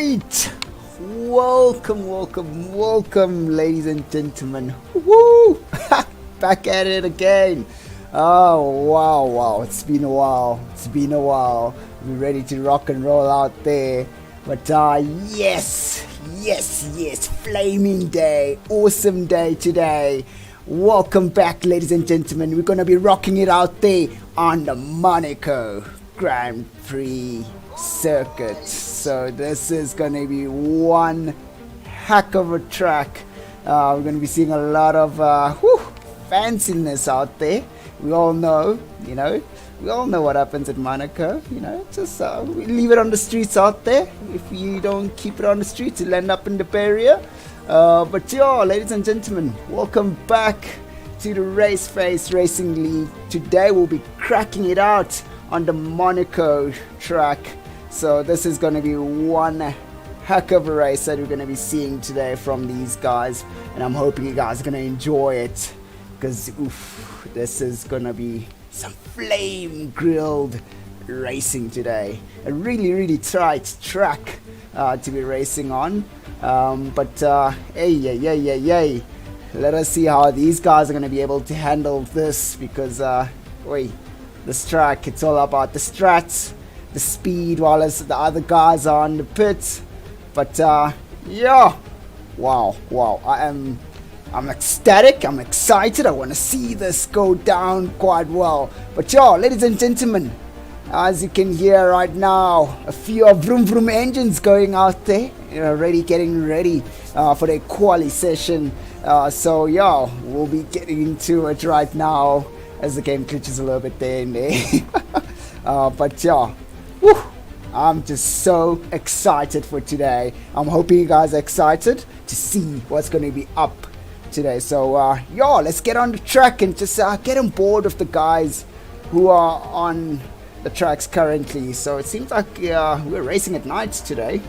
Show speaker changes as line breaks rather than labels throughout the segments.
Right, welcome, ladies and gentlemen. Woo! Back at it again. Oh wow, it's been a while. We're ready to rock and roll out there. But yes, flaming day, awesome day today. Welcome back, ladies and gentlemen. We're gonna be rocking it out there on the Monaco Grand Prix circuit. So this is gonna be one heck of a track. We're gonna be seeing a lot of fanciness out there. We all know what happens at Monaco. Just we leave it on the streets out there. If you don't keep it on the streets, you'll end up in the barrier. But yeah, ladies and gentlemen, welcome back to the RaceFace Racing League. Today we'll be cracking it out on the Monaco track. So this is going to be one heck of a race that we're going to be seeing today from these guys, and I'm hoping you guys are going to enjoy it, because this is going to be some flame grilled racing today. A really tight track to be racing on. Hey, let us see how these guys are going to be able to handle this, because this track, it's all about the strats, the speed, while as the other guys are on the pits. But yeah, wow, I'm ecstatic, I'm excited, I want to see this go down quite well. But yeah, ladies and gentlemen, as you can hear right now, a few vroom vroom engines going out there, getting ready for their quali session. So yeah, we'll be getting into it right now as the game glitches a little bit there and there. But yeah, I'm just so excited for today. I'm hoping you guys are excited to see what's going to be up today. So let's get on the track and just get on board with the guys who are on the tracks currently. So it seems like we're racing at night today.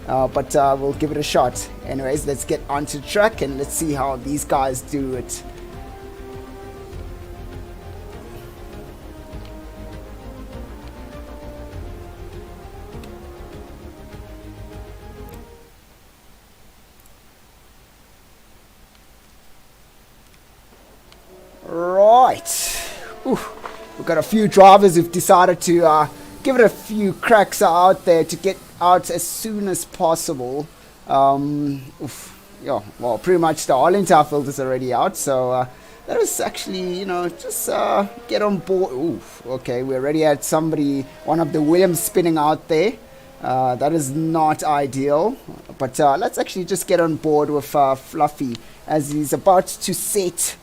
But we'll give it a shot. Anyways, let's get onto the track and let's see how these guys do it. Right, we've got a few drivers who've decided to give it a few cracks out there to get out as soon as possible. Yeah, well, pretty much the all-entire field is already out, so that is actually, just get on board. Okay, we already had one of the Williams spinning out there. That is not ideal, but let's actually just get on board with Fluffy as he's about to set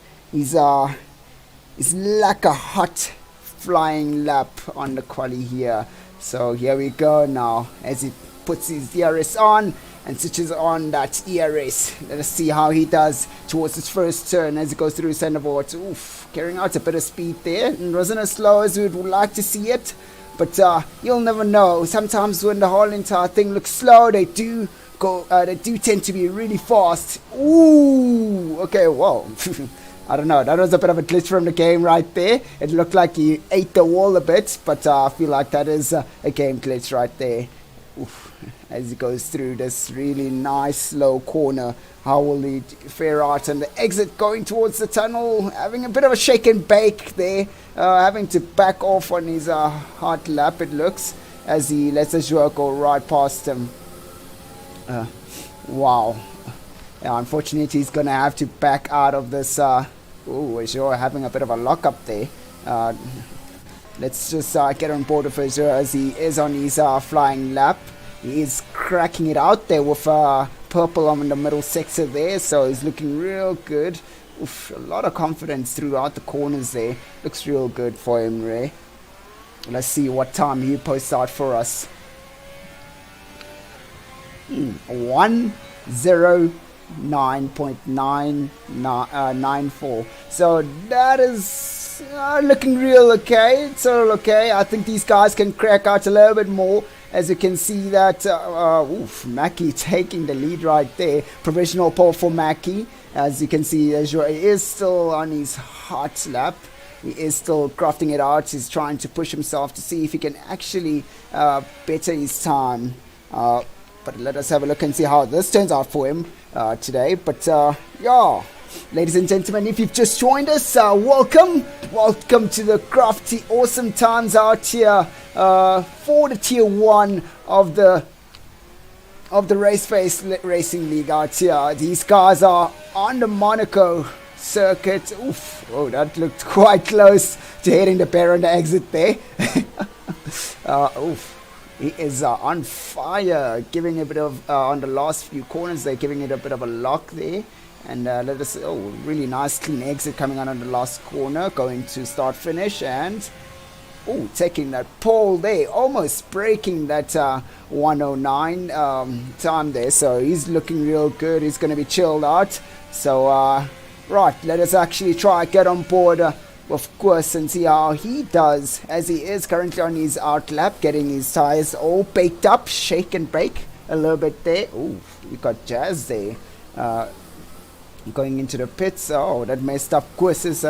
it's like a hot flying lap on the quali here. So here we go now as he puts his DRS on and switches on that ERS. Let us see how he does towards his first turn as he goes through his centerboard. Carrying out a bit of speed there. It wasn't as slow as we would like to see it, but you'll never know. Sometimes when the whole entire thing looks slow, they do tend to be really fast. Okay, whoa. I don't know, that was a bit of a glitch from the game right there. It looked like he ate the wall a bit, but I feel like that is a game glitch right there. As he goes through this really nice slow corner, how will he fare out on the exit going towards the tunnel? Having a bit of a shake and bake there, having to back off on his hard lap, it looks, as he lets the Joao go right past him. Wow. Yeah, unfortunately, he's going to have to back out of this. Azure having a bit of a lockup there. Let's just get on board with Azure as he is on his flying lap. He is cracking it out there with purple on the middle sector there, so he's looking real good. A lot of confidence throughout the corners there. Looks real good for him, Ray. Let's see what time he posts out for us. 1:09.994. So that is looking real okay. It's all okay. I think these guys can crack out a little bit more. As you can see that Mackie taking the lead right there. Provisional pole for Mackie. As you can see, he is still on his hot lap. He is still crafting it out. He's trying to push himself to see if he can actually better his time. but let us have a look and see how this turns out for him today. But yeah, ladies and gentlemen, if you've just joined us, welcome to the crafty awesome times out here for the tier 1 of the RaceFace Racing League out here. These guys are on the Monaco circuit. Oof, oh, that looked quite close to hitting the pair on the exit there. Oof. He is on fire, giving a bit of, on the last few corners, they're giving it a bit of a lock there. And let us, oh, really nice clean exit coming out on the last corner, going to start finish, and oh, taking that pole there, almost breaking that 109 time there. So he's looking real good. He's going to be chilled out. So right, let us actually try get on board of course, and see how he does, as he is currently on his out lap, getting his tires all baked up, shake and bake a little bit there. Oh, we got Jazz there going into the pits. Oh, that messed up Quiz's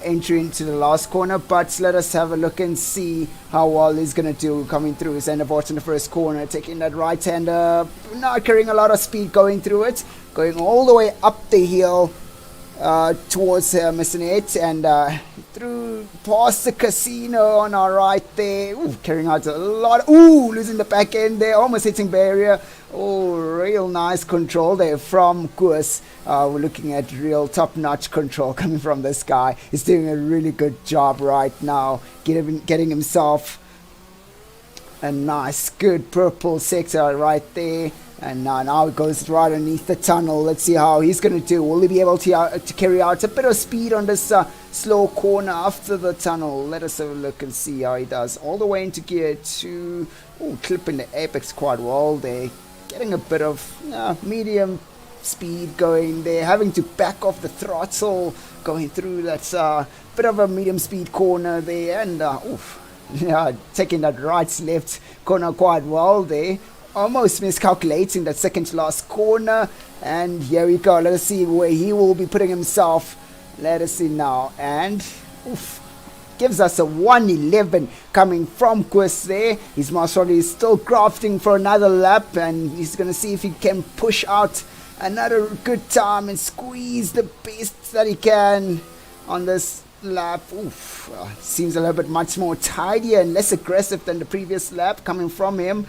entry into the last corner, but let us have a look and see how well he's gonna do coming through his end of in the first corner, taking that right hander, not carrying a lot of speed going through it, going all the way up the hill towards Mr. Nate, and through past the casino on our right there. Ooh, carrying out a lot. Ooh, losing the back end there, almost hitting barrier. Oh, real nice control there from Kus. We're looking at real top-notch control coming from this guy. He's doing a really good job right now, getting himself a nice, good purple sector right there. And now it goes right underneath the tunnel. Let's see how he's going to do. Will he be able to carry out a bit of speed on this slow corner after the tunnel? Let us have a look and see how he does. All the way into gear 2. Oh, clipping the apex quite well there. Getting a bit of medium speed going there. Having to back off the throttle. Going through that bit of a medium speed corner there. And oof, yeah, taking that right left corner quite well there. Almost miscalculating that second to last corner, and here we go. Let us see where he will be putting himself. Let us see now, and oof, gives us a 111 coming from Quist there. His Master is still crafting for another lap, and he's gonna see if he can push out another good time and squeeze the best that he can on this lap. Oof, seems a little bit much more tidier and less aggressive than the previous lap coming from him,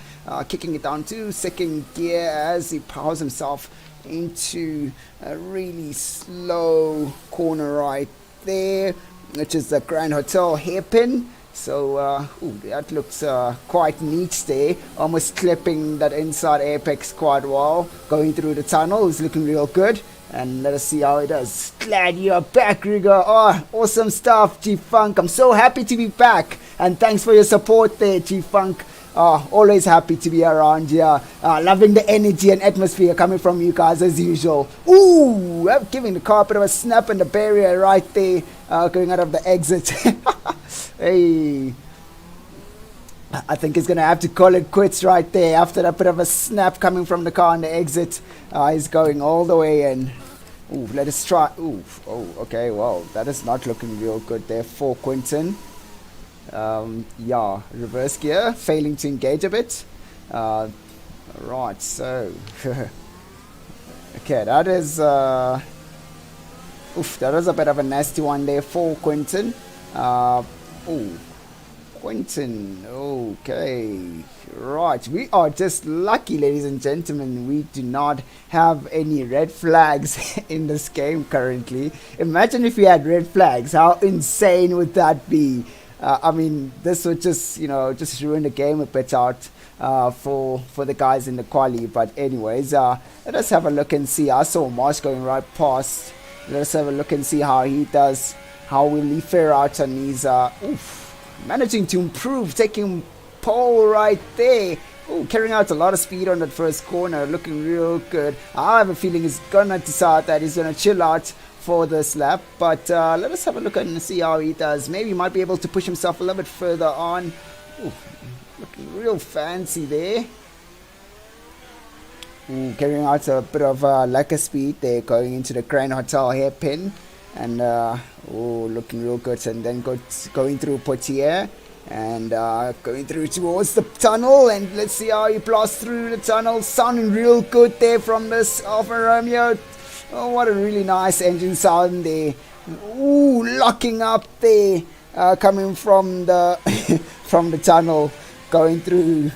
kicking it down to second gear as he powers himself into a really slow corner right there, which is the Grand Hotel hairpin. So ooh, that looks quite neat there, almost clipping that inside apex quite well, going through the tunnel. Is looking real good. And let us see how it does. Glad you're back, Rigo. Oh, awesome stuff, G-Funk. I'm so happy to be back. And thanks for your support there, G-Funk. Always happy to be around here. Loving the energy and atmosphere coming from you guys as usual. Ooh, I'm giving the car a bit of a snap and the barrier right there, going out of the exit. Hey. I think he's going to have to call it quits right there after that bit of a snap coming from the car on the exit. He's going all the way in. Ooh, let us try. Ooh, oh, okay, well, that is not looking real good there for Quinton. Yeah, reverse gear, failing to engage a bit. Right, so. Okay, that is. Oof, that was a bit of a nasty one there for Quinton. Ooh. Quentin, okay, right, we are just lucky, ladies and gentlemen, we do not have any red flags in this game currently. Imagine if we had red flags, how insane would that be? I mean, this would just, you know, just ruin the game a bit out for the guys in the quali. But anyways, let us have a look and see. I saw Marsh going right past. Let us have a look and see how he does. How will he fare out on his, oof. Managing to improve, taking pole right there. Ooh, carrying out a lot of speed on that first corner, looking real good. I have a feeling he's gonna decide that he's gonna chill out for this lap, but let us have a look and see how he does. Maybe he might be able to push himself a little bit further on. Ooh, looking real fancy there. Ooh, carrying out a bit of lack of speed there, going into the Grand Hotel hairpin. And oh, looking real good, and then going through Poitiers, And going through towards the tunnel, and let's see how he blasts through the tunnel. Sounding real good there from this Alfa Romeo. Oh, what a really nice engine sound there. Ooh, locking up there, coming from the from the tunnel, going through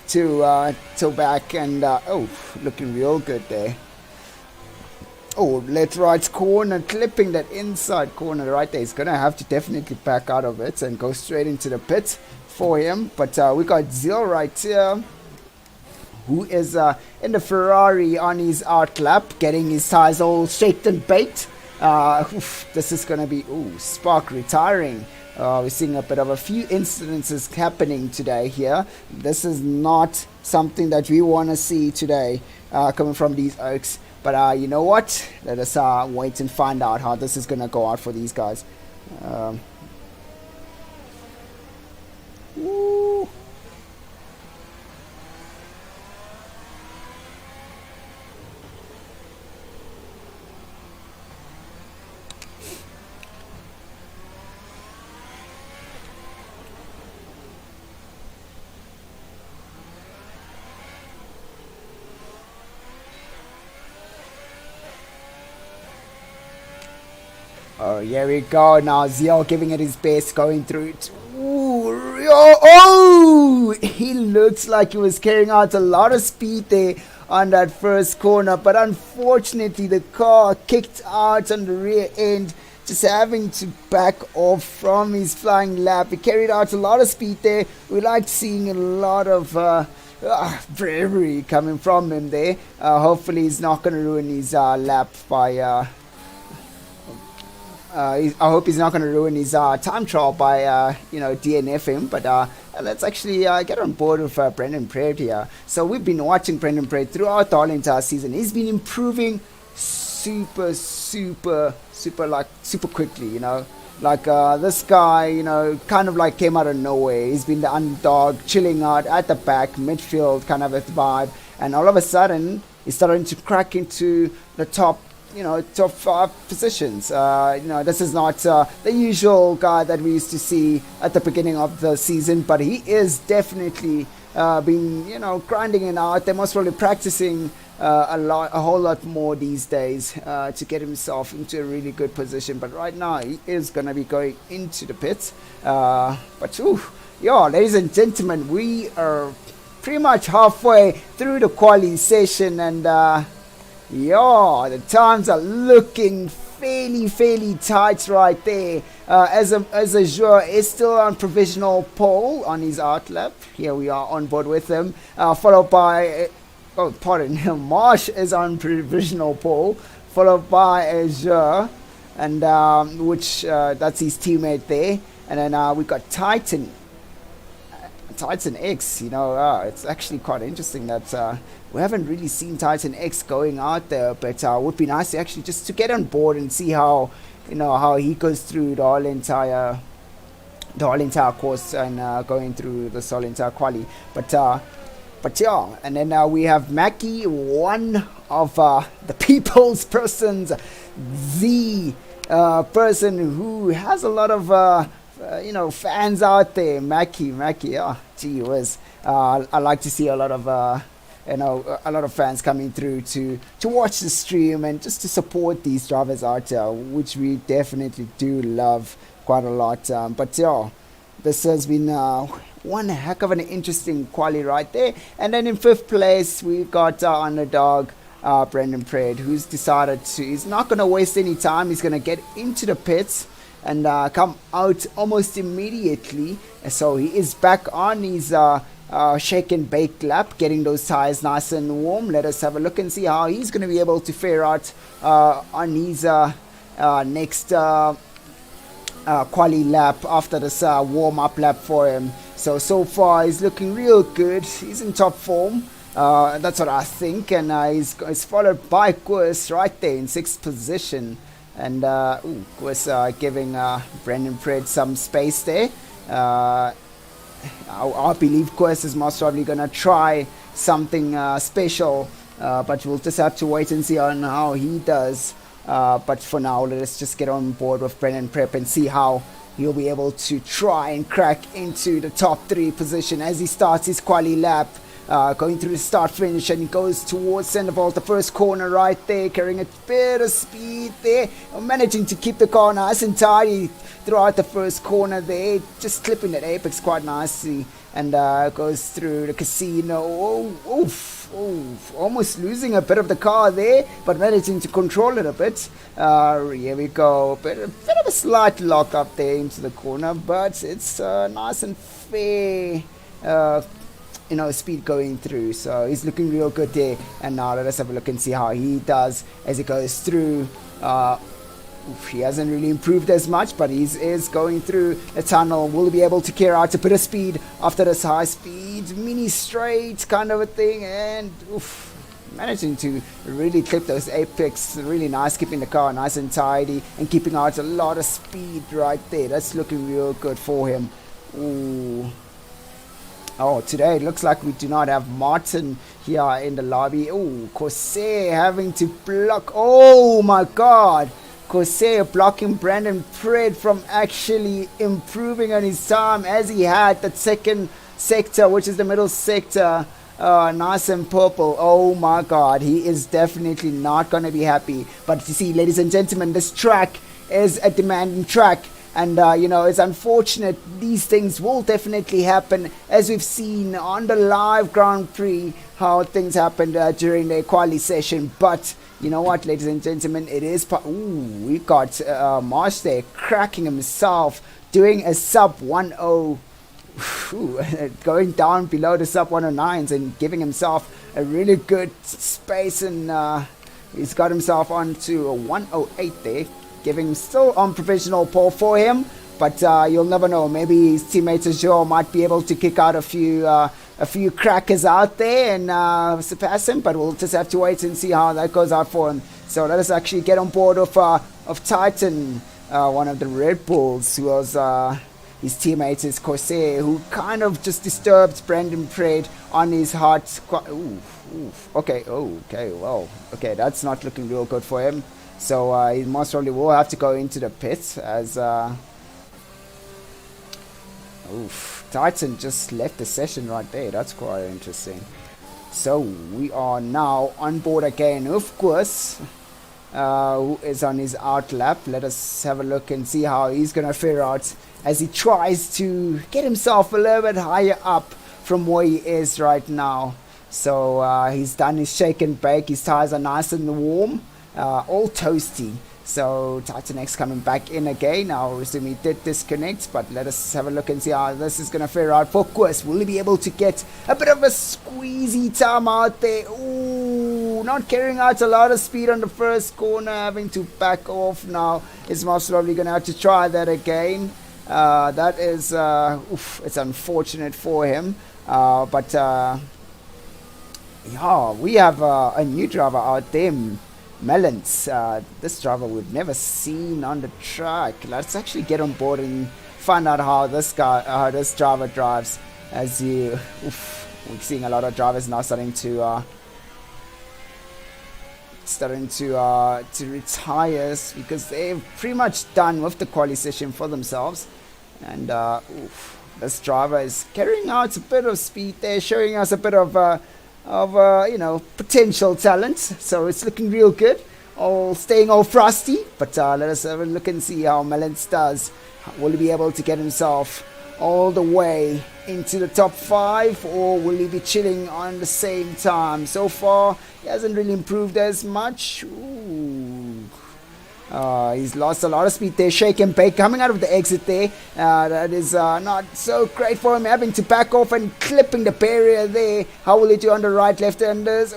to back, and oh, looking real good there. Oh, left right corner, clipping that inside corner right there. He's going to have to definitely back out of it and go straight into the pit for him. But we got Zil right here, who is in the Ferrari on his out lap, getting his tires all shaped and baked. This is going to be, Spark retiring. We're seeing a bit of a few incidences happening today here. This is not something that we want to see today coming from these Oaks. But you know what? Let us wait and find out how this is going to go out for these guys. Woo. Oh, here we go. Now Zio giving it his best, going through it. Oh, he looks like he was carrying out a lot of speed there on that first corner, but unfortunately the car kicked out on the rear end, just having to back off from his flying lap. He carried out a lot of speed there. We like seeing a lot of bravery coming from him there. Hopefully he's not going to ruin his lap by I hope he's not going to ruin his time trial by, DNF him. But let's actually get on board with Brendan Praed here. So we've been watching Brendan Praed throughout the whole entire season. He's been improving super quickly, you know. Like this guy, you know, kind of like came out of nowhere. He's been the underdog, chilling out at the back, midfield, kind of a vibe. And all of a sudden, he's starting to crack into the top 5 positions. This is not the usual guy that we used to see at the beginning of the season, but he is definitely been, grinding it out. They're most probably practicing a whole lot more these days to get himself into a really good position. But right now, he is going to be going into the pits. Ladies and gentlemen, we are pretty much halfway through the quali session, and the times are looking fairly tight right there. As Azure is still on provisional pole on his out lap. Here we are on board with him, followed by Marsh is on provisional pole, followed by Azure, and that's his teammate there. And then we got Titan X. It's actually quite interesting that we haven't really seen Titan X going out there, but it would be nice to actually just to get on board and see how he goes through the whole entire course and going through the whole entire quali. But and then we have Mackie, one of the people's persons, the person who has a lot of fans out there. Mackie, gee whiz. I like to see a lot of fans coming through to watch the stream and just to support these drivers out there, which we definitely do love quite a lot. This has been one heck of an interesting quali right there. And then in 5th place, we've got our underdog, Brendan Praed, who's decided he's not going to waste any time. He's going to get into the pits and come out almost immediately. So he is back on his shake and bake lap, getting those tires nice and warm. Let us have a look and see how he's going to be able to fare out on his next quali lap after this warm-up lap for him. So far he's looking real good. He's in top form. That's what I think. And he's followed by Koos right there in 6th position. And Koos giving Brendan Praed some space there. I believe Koos is most probably going to try something special, but we'll just have to wait and see on how he does. But for now, let's just get on board with Brendan Praed and see how he'll be able to try and crack into the top 3 position as he starts his quali lap. Going through the start finish, and he goes towards Sandoval, the first corner right there, carrying a bit of speed there, managing to keep the car nice and tidy throughout the first corner there, just clipping that apex quite nicely, and goes through the casino. Almost losing a bit of the car there, but managing to control it a bit. Here we go, bit of a slight lock up there into the corner, but it's nice and fair speed going through, so he's looking real good there. And now let us have a look and see how he does as he goes through. He hasn't really improved as much, but he is going through a tunnel. Will he be able to carry out a bit of speed after this high speed mini straight kind of a thing? And managing to really clip those apex really nice, keeping the car nice and tidy and keeping out a lot of speed right there. That's looking real good for him. Oh, today it looks like we do not have Martin here in the lobby. Oh, Corsair having to block. Oh my god. Corsair blocking Brandon Pred from actually improving on his time as he had that second sector, which is the middle sector. Nice and purple. Oh my god. He is definitely not going to be happy. But you see, ladies and gentlemen, this track is a demanding track. And, it's unfortunate these things will definitely happen, as we've seen on the live Grand Prix, how things happened during the quali session. But, you know what, ladies and gentlemen, it is... we got Marsh there cracking himself, doing a sub 10... going down below the sub 109s and giving himself a really good space. And he's got himself onto a 108 there. Giving still on provisional pole for him, but you'll never know. Maybe his teammate Joe might be able to kick out a few crackers out there and surpass him, but we'll just have to wait and see how that goes out for him. So let us actually get on board of Titan, one of the Red Bulls, who was his teammate is Corsair, who kind of just disturbed Brandon Pred on his hard squad. Okay, well, that's not looking real good for him. So he most probably will have to go into the pits as Titan just left the session right there. That's quite interesting. So we are now on board again, of course, who is on his out lap. Let us have a look and see how he's going to fare out as he tries to get himself a little bit higher up from where he is right now. So he's done his shake and bake. His tires are nice and warm. All toasty. So Titan X coming back in again. I'll assume he did disconnect, but let us have a look and see how this is going to fare out for Quest. Will he be able to get a bit of a squeezy time out there? Ooh, not carrying out a lot of speed on the first corner, having to back off now. He's most probably going to have to try that again. That is, it's unfortunate for him. But yeah, we have a new driver out there, Melons. This driver we've never seen on the track. Let's actually get on board and find out how this driver drives. As we're seeing a lot of drivers now starting to retire because they're pretty much done with the quali session for themselves. And this driver is carrying out a bit of speed there, showing us a bit of potential talent. So it's looking real good. Staying all frosty. But let us have a look and see how Melons does. Will he be able to get himself all the way into the top 5, or will he be chilling on the same time? So far, he hasn't really improved as much. He's lost a lot of speed there. Shake and bake coming out of the exit there. That is not so great for him, having to back off and clipping the barrier there. How will he do on the right, left-handers?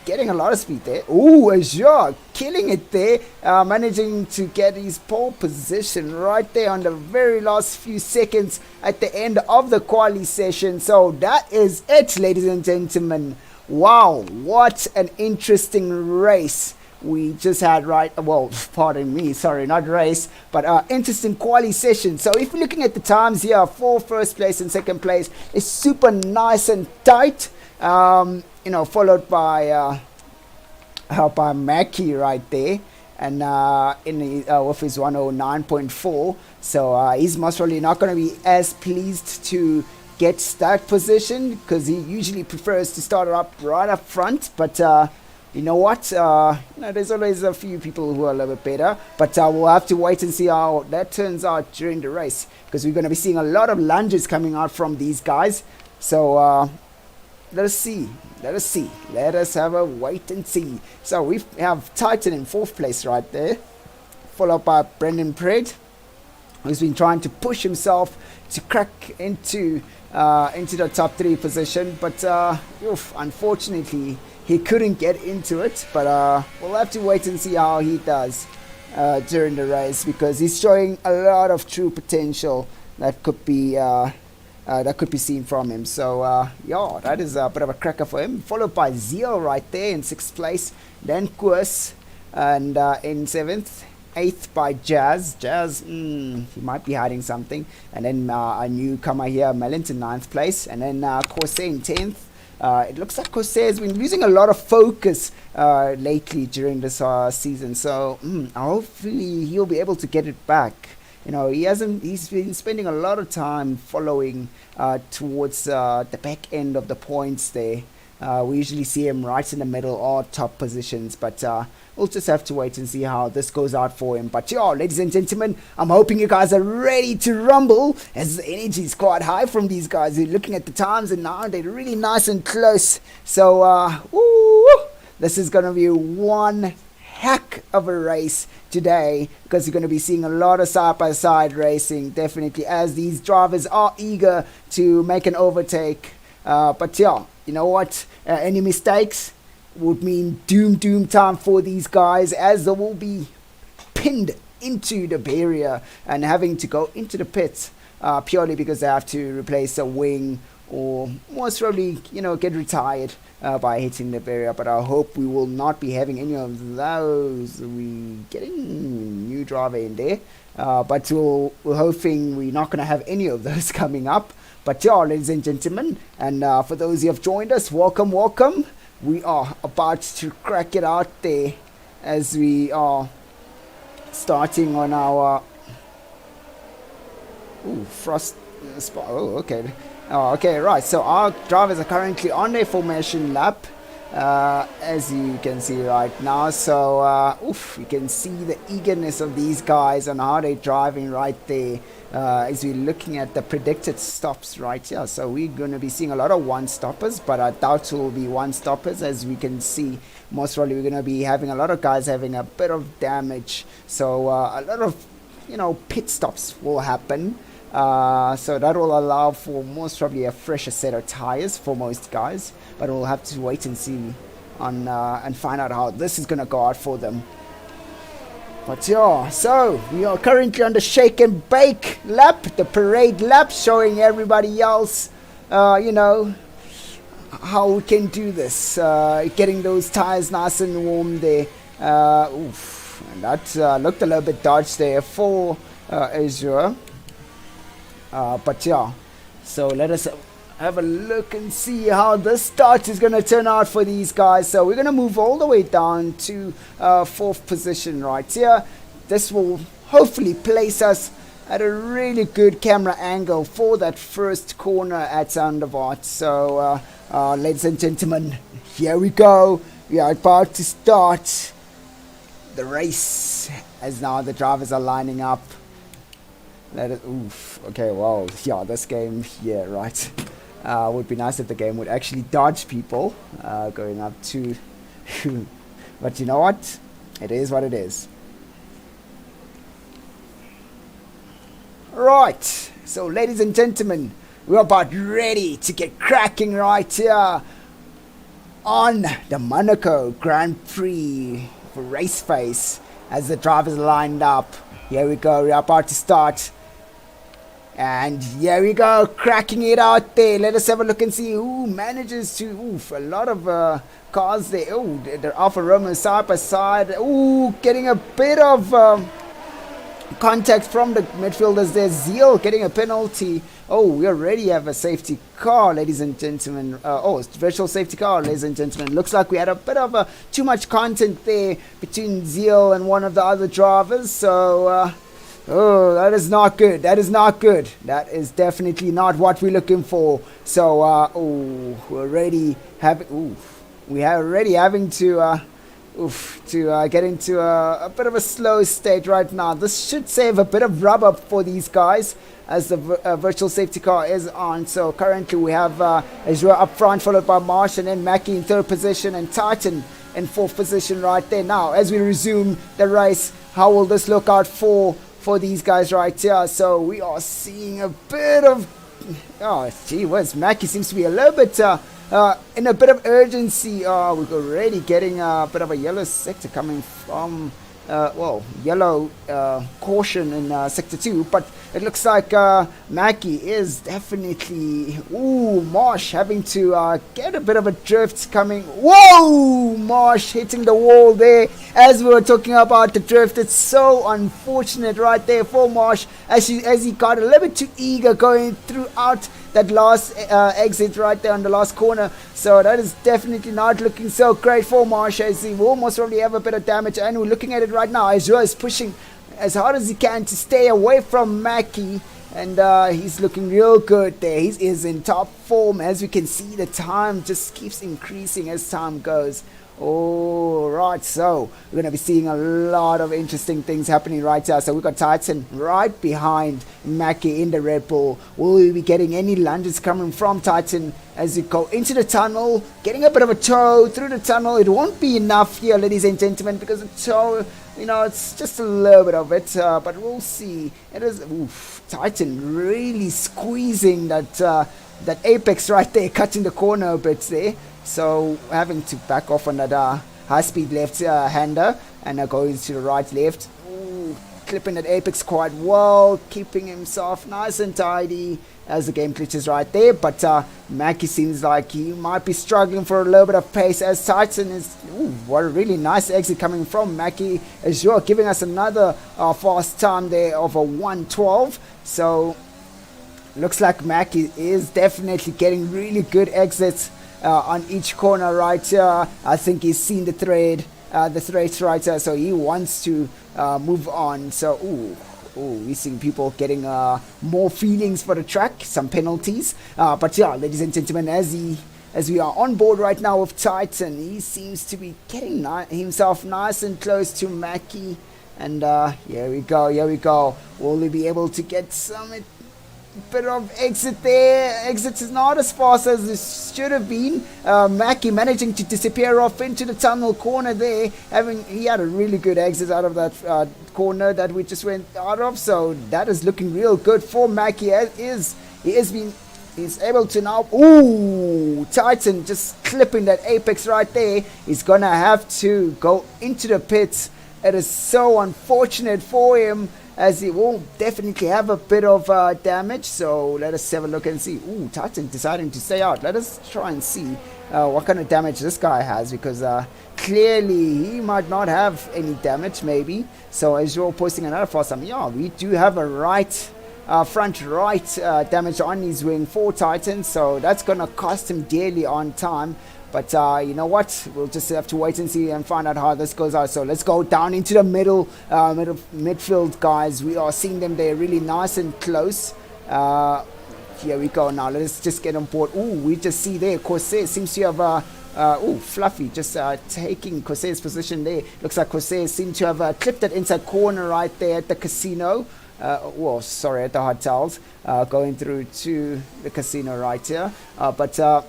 Getting a lot of speed there. Azure killing it there. Managing to get his pole position right there on the very last few seconds at the end of the quali session. So that is it, ladies and gentlemen. Wow, what an interesting race we just had, right? Well, pardon me, sorry, not race, but interesting quali session. So if we're looking at the times here for first place and second place, it's super nice and tight. Followed by Mackie right there. and with his 109.4. So he's most probably not going to be as pleased to get that position, because he usually prefers to start up right up front. But you know what? There's always a few people who are a little bit better, but we'll have to wait and see how that turns out during the race, because we're going to be seeing a lot of lunges coming out from these guys. So let us see. Let us have a wait and see. So we have Titan in 4th place right there, followed by Brendan Pred, who's been trying to push himself to crack into the top 3 position, but unfortunately he couldn't get into it. But we'll have to wait and see how he does during the race, because he's showing a lot of true potential that could be seen from him. So yeah, that is a bit of a cracker for him, followed by Zeal right there in 6th place, then Koos and in 7th. 8th by Jazz. He might be hiding something. And then a newcomer here, Melent, in 9th place. And then Corsair in 10th. It looks like Corsair has been losing a lot of focus lately during this season. So hopefully he'll be able to get it back. He's been spending a lot of time following towards the back end of the points there. We usually see him right in the middle or top positions, but we'll just have to wait and see how this goes out for him. But yeah, ladies and gentlemen, I'm hoping you guys are ready to rumble, as the energy is quite high from these guys. They're looking at the times, and now they're really nice and close. So this is going to be one heck of a race today, because you're going to be seeing a lot of side-by-side racing, definitely, as these drivers are eager to make an overtake. But yeah, you know what? Any mistakes would mean doom time for these guys, as they will be pinned into the barrier and having to go into the pits purely because they have to replace a wing, or most probably, get retired by hitting the barrier. But I hope we will not be having any of those. We getting new driver in there, but we're hoping we're not going to have any of those coming up. But yeah, ladies and gentlemen, and for those who have joined us, welcome. We are about to crack it out there, as we are starting on our frost spot. Okay. Okay, right. So our drivers are currently on their formation lap, as you can see right now. So you can see the eagerness of these guys and how they're driving right there. As we're looking at the predicted stops right here. So we're going to be seeing a lot of one-stoppers, but I doubt it will be one-stoppers. As we can see, most probably we're going to be having a lot of guys having a bit of damage. So a lot of, pit stops will happen. So that will allow for most probably a fresher set of tires for most guys. But we'll have to wait and see and find out how this is going to go out for them. But yeah, so we are currently on the shake and bake lap, the parade lap, showing everybody else, how we can do this. Getting those tires nice and warm there. And that looked a little bit dodged there for Azure. But yeah, so let us have a look and see how this start is going to turn out for these guys. So we're going to move all the way down to 4th position right here. This will hopefully place us at a really good camera angle for that first corner at Zandvoort. So ladies and gentlemen, here we go. We are about to start the race, as now the drivers are lining up. Okay, wow, yeah, this game, yeah, right. Would be nice if the game would actually dodge people going up to but you know what, it is what it is. Right, so ladies and gentlemen, we're about ready to get cracking right here on the Monaco Grand Prix for RaceFace, as the drivers lined up. Here we go, we're about to start. And here we go, cracking it out there. Let us have a look and see who manages to... a lot of cars there. The Alfa Romeo side by side. Getting a bit of contact from the midfielders there. Zeal getting a penalty. Oh, we already have a safety car, ladies and gentlemen. It's virtual safety car, ladies and gentlemen. Looks like we had a bit of too much content there between Zeal and one of the other drivers. So, that is not good. That is not good. That is definitely not what we're looking for. So, we're already having. We are already having to get into a bit of a slow state right now. This should save a bit of rubber for these guys as the virtual safety car is on. So currently we have Ezra up front, followed by Marsh, and then Mackie in third position, and Titan in fourth position right there. Now, as we resume the race, how will this look out for these guys right here? So we are seeing a bit of... Oh, gee whiz, Mackie seems to be a little bit... in a bit of urgency. We're already getting a bit of a yellow sector coming from, yellow caution in sector 2, but it looks like Mackie is definitely, Marsh having to get a bit of a drift coming. Whoa, Marsh hitting the wall there. As we were talking about the drift, it's so unfortunate right there for Marsh as he got a little bit too eager going throughout that last exit right there on the last corner. So that is definitely not looking so great for Marsh, as he will most probably have a bit of damage. And we're looking at it right now. Ezra is pushing as hard as he can to stay away from Mackie, and he's looking real good there. He is in top form. As we can see, the time just keeps increasing as time goes. Alright, so we're going to be seeing a lot of interesting things happening right here. So we've got Titan right behind Mackie in the Red Bull. Will we be getting any lunges coming from Titan as we go into the tunnel? Getting a bit of a tow through the tunnel. It won't be enough here, ladies and gentlemen, because the tow, it's just a little bit of it, but we'll see. It is, Titan really squeezing that apex right there, cutting the corner a bit there. So having to back off on that high-speed left-hander and going to the right-left. Clipping that apex quite well, keeping himself nice and tidy as the game glitches right there. But Mackie seems like he might be struggling for a little bit of pace as Titan is... what a really nice exit coming from Mackie as well, giving us another fast time there of a 1:12. So looks like Mackie is definitely getting really good exits on each corner right here. I think he's seen the thread right here, so he wants to move on. So we're seeing people getting more feelings for the track, some penalties, but yeah, ladies and gentlemen, as we are on board right now with Titan, he seems to be getting himself nice and close to Mackie, and here we go. Will we be able to get some bit of exit there? Exit is not as fast as this should have been. Mackie managing to disappear off into the tunnel corner there. He had a really good exit out of that corner that we just went out of. So that is looking real good for Mackie. He's able to now... Titan just clipping that apex right there. He's gonna have to go into the pits. It is so unfortunate for him, as he will definitely have a bit of damage. So let us have a look and see. Titan deciding to stay out. Let us try and see what kind of damage this guy has, because clearly he might not have any damage maybe. So as you're posting another fast time, yeah, we do have a front right damage on his wing for Titan, so that's gonna cost him dearly on time. But you know what? We'll just have to wait and see and find out how this goes out. So let's go down into the midfield, guys. We are seeing them there really nice and close. Here we go now. Let's just get on board. We just see there Corsair seems to have Fluffy just taking Corsair's position there. Looks like Corsair seems to have clipped that inside corner right there at the casino. At the hotels. Going through to the casino right here. But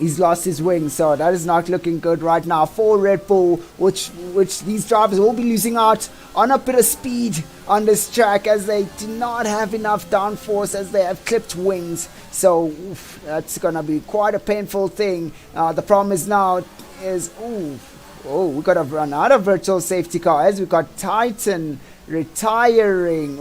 he's lost his wing, so that is not looking good right now for Red Bull, which these drivers will be losing out on a bit of speed on this track, as they do not have enough downforce, as they have clipped wings. So that's gonna be quite a painful thing. The problem is now is we gotta run out of virtual safety car, as we got Titan retiring.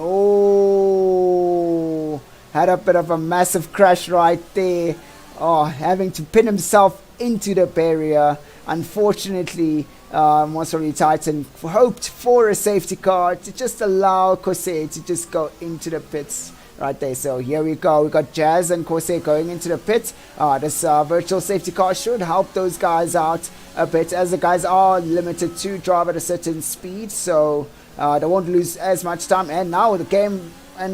Had a bit of a massive crash right there. Having to pin himself into the barrier. Unfortunately, Monster Titan hoped for a safety car to just allow Corsair to just go into the pits right there. So here we go. We got Jazz and Corsair going into the pit. This virtual safety car should help those guys out a bit, as the guys are limited to drive at a certain speed, so they won't lose as much time. And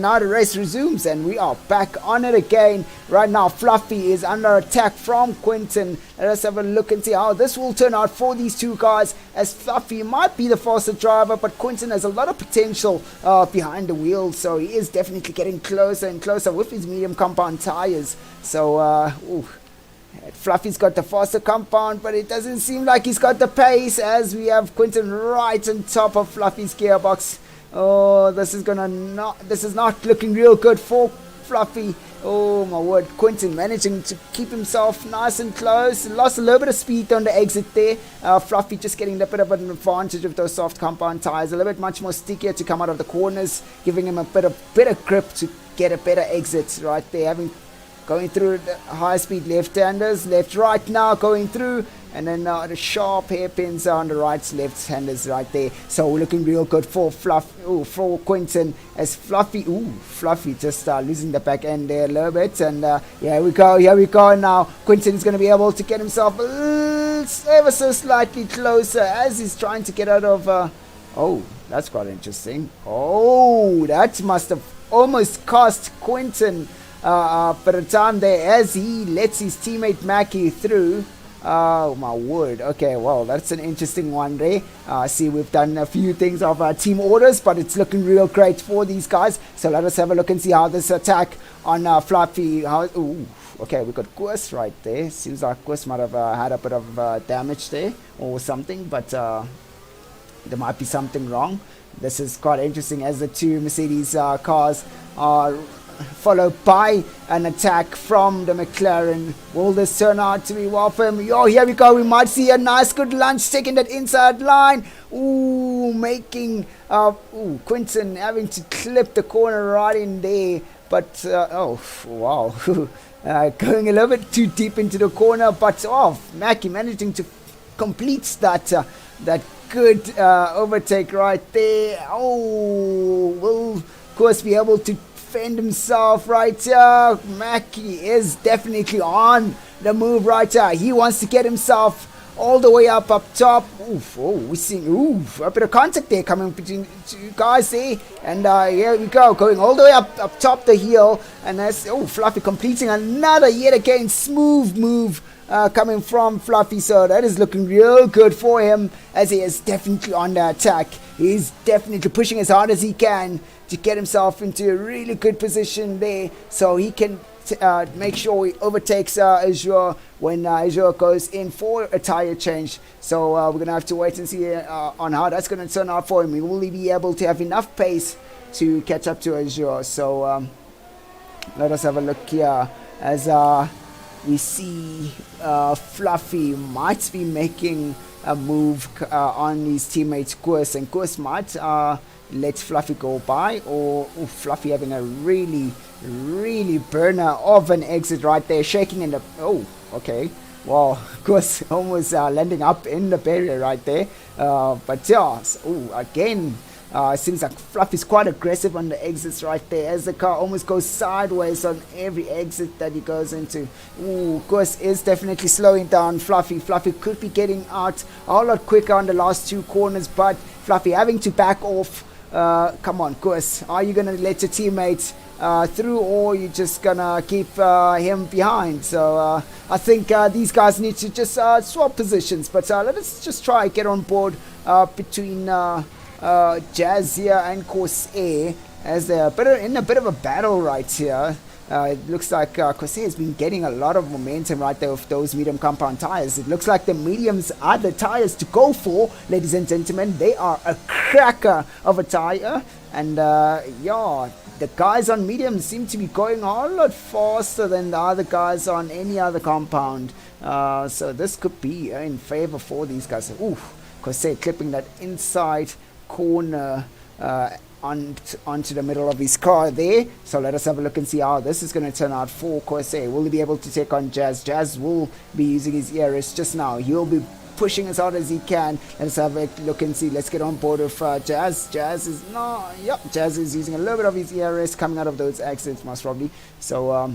now the race resumes, and we are back on it again. Right now, Fluffy is under attack from Quentin. Let us have a look and see how this will turn out for these two guys, as Fluffy might be the faster driver, but Quentin has a lot of potential behind the wheel, so he is definitely getting closer and closer with his medium compound tires. So, Fluffy's got the faster compound, but it doesn't seem like he's got the pace, as we have Quentin right on top of Fluffy's gearbox. Oh, this is not looking real good for Fluffy. Oh my word, Quentin managing to keep himself nice and close. Lost a little bit of speed on the exit there. Fluffy just getting a bit of an advantage of those soft compound tires. A little bit much more stickier to come out of the corners, giving him a bit of better grip to get a better exit right there. Going through the high speed left-handers, left-right now going through, and then the sharp hairpins on the right-left-handers right there. So we're looking real good for for Quentin, as Fluffy just losing the back end there a little bit. And here we go now. Quentin is going to be able to get himself ever so slightly closer, as he's trying to get out of oh, that's quite interesting. Oh, that must have almost cost Quentin but a time there, as he lets his teammate Mackie through. Oh my word. Okay, well, that's an interesting one there. See, we've done a few things of team orders, but it's looking real great for these guys. So let us have a look and see how this attack on Fluffy. Okay, we got Quest right there. Seems like Quest might have had a bit of damage there or something, but there might be something wrong. This is quite interesting, as the two Mercedes cars are followed by an attack from the McLaren. Will this turn out to be well for him? Yo, here we go. We might see a nice good lunge taking that inside line. Making Quentin having to clip the corner right in there. But oh wow, going a little bit too deep into the corner. But Mackie managing to complete that good overtake right there. Will of course be able to defend himself right here. Mackie is definitely on the move right here. He wants to get himself all the way up top. We're seeing a bit of contact there coming between two guys there. And here we go, going all the way up top the hill. And that's Fluffy completing another yet again smooth move coming from Fluffy. So that is looking real good for him, as he is definitely on the attack. He's definitely pushing as hard as he can to get himself into a really good position there, so he can make sure he overtakes Azure when Azure goes in for a tire change. So we're going to have to wait and see on how that's going to turn out for him. Will he be able to have enough pace to catch up to Azure? So let us have a look here, as we see Fluffy might be making a move on his teammate Koos, and Koos might let Fluffy go by, or Fluffy having a really burner of an exit right there, shaking in the okay, well, Koos almost landing up in the barrier right there, but yeah, again, seems like Fluffy's quite aggressive on the exits right there, as the car almost goes sideways on every exit that he goes into. Koos is definitely slowing down Fluffy. Fluffy could be getting out a whole lot quicker on the last two corners, but Fluffy having to back off. Come on, Koos, are you gonna let your teammates through, or you just gonna keep him behind? So I think these guys need to just swap positions, but let us just try get on board between Jazz here and Corsair, as they're in a bit of a battle right here. It looks like Corsair has been getting a lot of momentum right there with those medium compound tires. It looks like the mediums are the tires to go for, ladies and gentlemen. They are a cracker of a tire, and yeah, the guys on medium seem to be going a whole lot faster than the other guys on any other compound. So this could be in favor for these guys. Corsair clipping that inside corner onto the middle of his car there. So let us have a look and see how this is going to turn out for Corsair. Will he be able to take on Jazz? Jazz will be using his ERS just now. He'll be pushing as hard as he can. Let's have a look and see. Let's get on board with Jazz. Jazz is Jazz is using a little bit of his ERS coming out of those exits most probably. So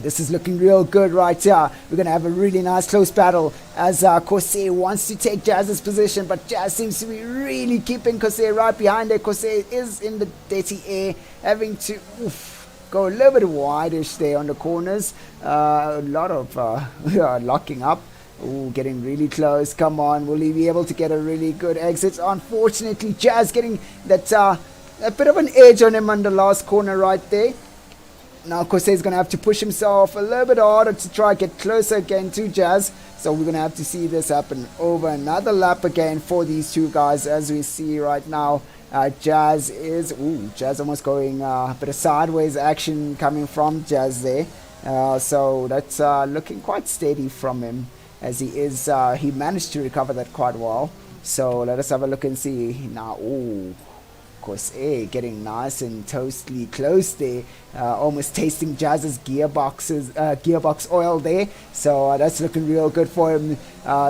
this is looking real good right here. We're going to have a really nice close battle as Corsair wants to take Jazz's position, but Jazz seems to be really keeping Corsair right behind there. Corsair is in the dirty air, having to go a little bit wide-ish there on the corners. A lot of locking up. Ooh, getting really close. Come on, will he be able to get a really good exit? Unfortunately, Jazz getting that a bit of an edge on him on the last corner right there. Now Corsair is going to have to push himself a little bit harder to try get closer again to Jazz. So we're going to have to see this happen over another lap again for these two guys. As we see right now, Jazz almost going a bit of sideways action coming from Jazz there. So that's looking quite steady from him, as he managed to recover that quite well. So let us have a look and see now. Corsair getting nice and toastly close there, almost tasting Jazz's gearbox oil there. So that's looking real good for him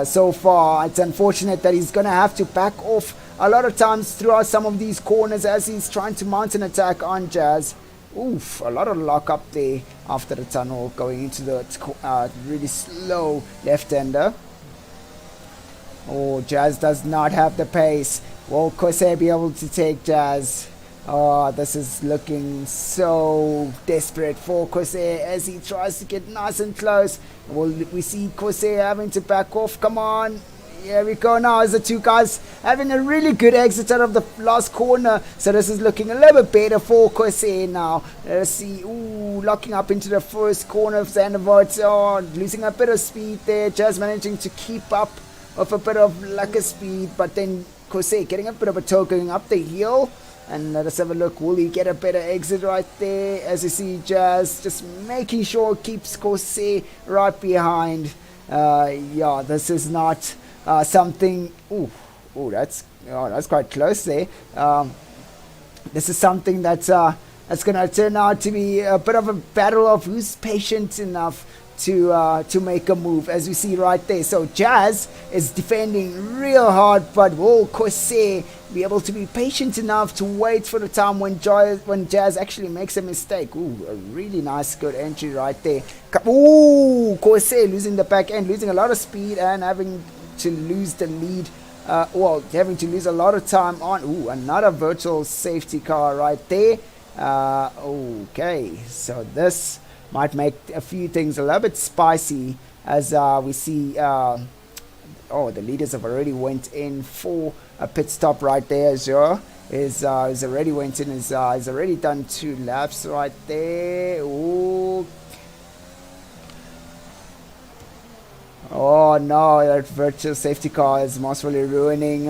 so far. It's unfortunate that he's gonna have to back off a lot of times throughout some of these corners as he's trying to mount an attack on Jazz. Oof, a lot of lock up there after the tunnel, going into the really slow left-hander. Oh, Jazz does not have the pace. Will Corsair be able to take Jazz? Oh, this is looking so desperate for Corsair as he tries to get nice and close. We see Corsair having to back off. Come on. Here we go now as the two guys having a really good exit out of the last corner. So this is looking a little bit better for Corsair now. Let's see. Ooh, locking up into the first corner of Zandvoort. Oh, losing a bit of speed there. Jazz managing to keep up with a bit of lack of speed, but then Corsair getting a bit of a toe going up the hill. And let us have a look. Will he get a better exit right there? As you see, Jazz just making sure it keeps Corsair right behind. Yeah, this is not something. That's quite close there. This is something that's going to turn out to be a bit of a battle of who's patient enough to make a move, as we see right there. So Jazz is defending real hard, but will Corsair be able to be patient enough to wait for the time when Jazz actually makes a mistake? Ooh, a really nice good entry right there. Ooh, Corsair losing the back end, losing a lot of speed and having to lose the lead. Having to lose a lot of time on. Ooh, another virtual safety car right there. Okay, so this might make a few things a little bit spicy, as we see the leaders have already went in for a pit stop right there. Azure is already went in, is already done 2 laps right there. Ooh. Oh no, that virtual safety car is most probably ruining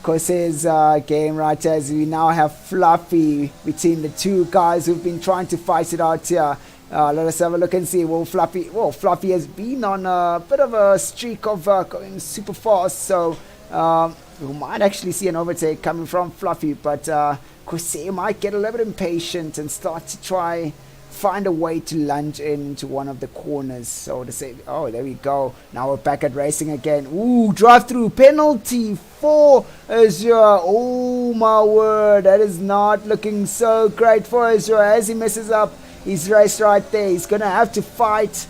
Corsair's game right here, as we now have Fluffy between the two guys who've been trying to fight it out here. Let us have a look and see. Fluffy has been on a bit of a streak of going super fast, so we might actually see an overtake coming from Fluffy, but Corsair might get a little bit impatient and start to try find a way to lunge into one of the corners. So to say, there we go. Now we're back at racing again. Ooh, drive through penalty for Azure. Oh my word, that is not looking so great for Azure as he messes up his race right there. He's gonna have to fight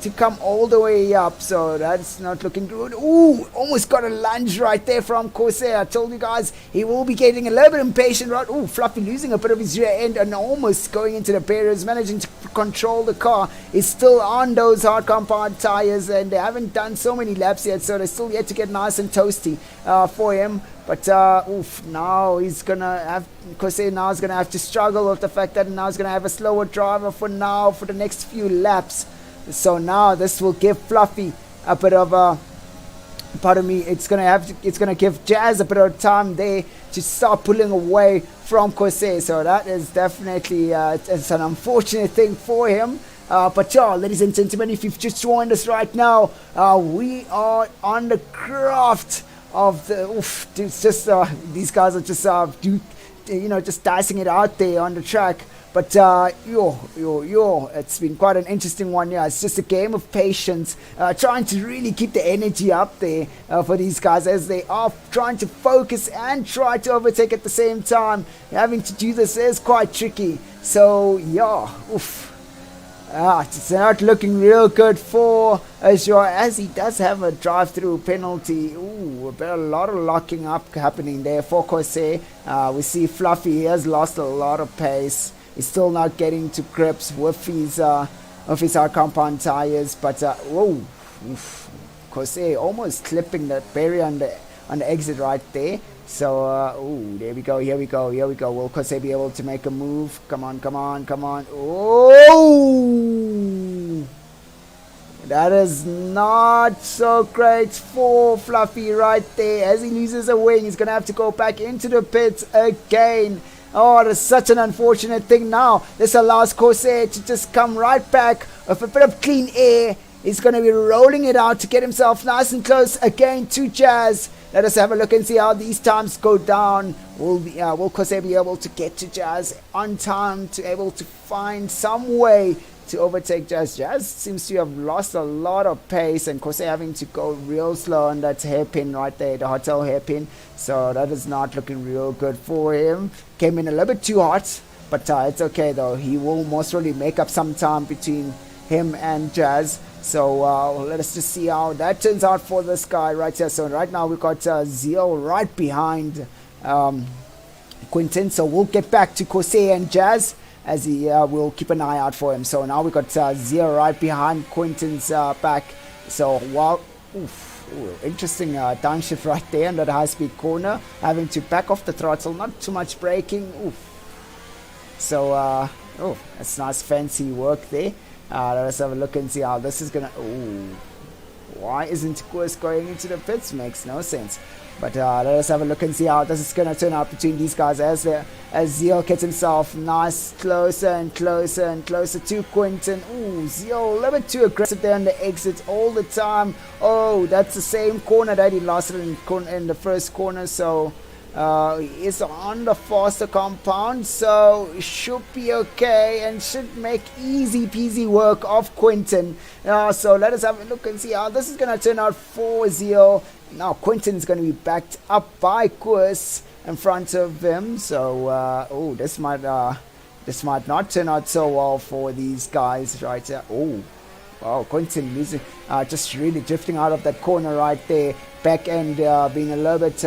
to come all the way up, so that's not looking good. Ooh, almost got a lunge right there from Corsair. I told you guys he will be getting a little bit impatient, right? Ooh, Fluffy losing a bit of his rear end and almost going into the barriers, managing to control the car. He's still on those hard compound tires and they haven't done so many laps yet, so they're still yet to get nice and toasty for him. But now he's gonna have Corsair now is gonna have to struggle with the fact that now he's gonna have a slower driver for the next few laps. So now this will give Fluffy a bit of a, it's gonna give Jazz a bit of time there to start pulling away from Corsair. So that is definitely it's an unfortunate thing for him. But y'all, ladies and gentlemen, if you've just joined us right now, we are on the craft of the it's just these guys are just just dicing it out there on the track But it's been quite an interesting one. Yeah, it's just a game of patience, trying to really keep the energy up there for these guys as they are trying to focus and try to overtake at the same time. Having to do this is quite tricky. So yeah, oof. It's not looking real good for Azure, as he does have a drive-through penalty. Ooh, a lot of locking up happening there for Corsair. We see Fluffy, he has lost a lot of pace. He's still not getting to grips with his compound tires, but Corsair almost clipping that barrier on the exit right there. So, there we go, here we go. Will Corsair be able to make a move? Come on. Oh! That is not so great for Fluffy right there. As he loses a wing, he's going to have to go back into the pits again. Oh, that's such an unfortunate thing now. This allows Corsair to just come right back with a bit of clean air. He's going to be rolling it out to get himself nice and close again to Jazz. Let us have a look and see how these times go down. Will Corsair be able to get to Jazz on time, to able to find some way to overtake Jazz? Jazz seems to have lost a lot of pace, and Corsair having to go real slow on that hairpin right there, the hotel hairpin. So that is not looking real good for him. Came in a little bit too hot, but it's okay though. He will most probably make up some time between him and Jazz. So let us just see how that turns out for this guy right here. So right now we've got Zeal right behind Quinton. So we'll get back to Corsair and Jazz as he will keep an eye out for him. So now we've got Zeal right behind Quinton's back. So interesting downshift right there under the high-speed corner. Having to back off the throttle, not too much braking. So, that's nice fancy work there. Let us have a look and see how this is gonna. Why isn't Quist going into the pits? Makes no sense. But let us have a look and see how this is gonna turn out between these guys as Zeal gets himself nice closer and closer to Quinton. Zeal a little bit too aggressive there on the exits all the time. Oh, that's the same corner that he lost it in the first corner. So he is on the faster compound, so should be okay and should make easy peasy work of Quinton. So let us have a look and see how this is going to turn out for Zeal. Now Quinton is going to be backed up by Quist in front of him. So this might not turn out so well for these guys right here. Wow, Quinton losing, just really drifting out of that corner right there. Back end being a little bit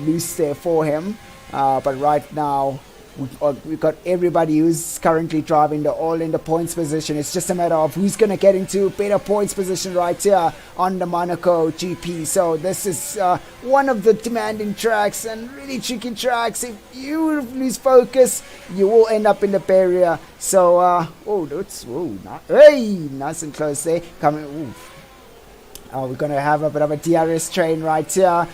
loose there for him. But right now, we've got everybody who's currently driving. They're all in the points position. It's just a matter of who's going to get into better points position right here on the Monaco GP. So this is one of the demanding tracks and really tricky tracks. If you lose focus, you will end up in the barrier. So, nice and close there. Coming, we're going to have a bit of a DRS train right here.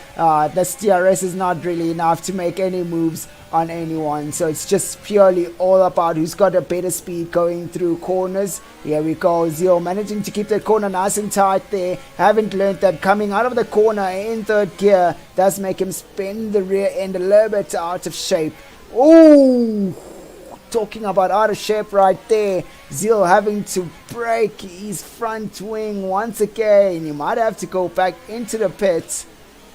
This DRS is not really enough to make any moves on anyone. So it's just purely all about who's got a better speed going through corners. Here we go. Zeal managing to keep that corner nice and tight there. Haven't learned that coming out of the corner in third gear does make him spin the rear end a little bit out of shape. Talking about out of shape right there. Zeal having to break his front wing once again. You might have to go back into the pits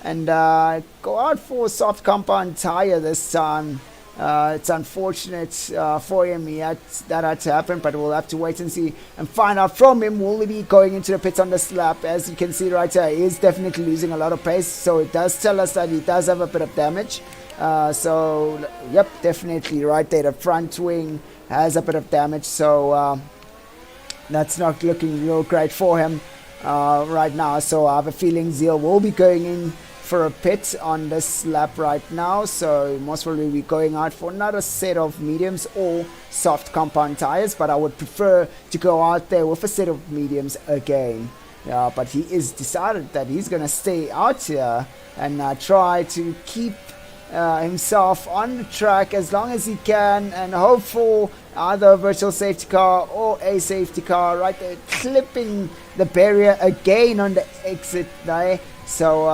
and go out for a soft compound tire this time. It's unfortunate for him that had to happen, but we'll have to wait and see and find out from him. Will he be going into the pits on this lap? As you can see right here, he is definitely losing a lot of pace, so it does tell us that he does have a bit of damage. Yep, definitely right there. The front wing has a bit of damage, so that's not looking real great for him right now. So I have a feeling Zeal will be going in for a pit on this lap right now. So most probably we're going out for another set of mediums or soft compound tires, but I would prefer to go out there with a set of mediums again. Yeah, but he is decided that he's gonna stay out here and try to keep himself on the track as long as he can and hope for either a virtual safety car or a safety car right there, clipping the barrier again on the exit there. So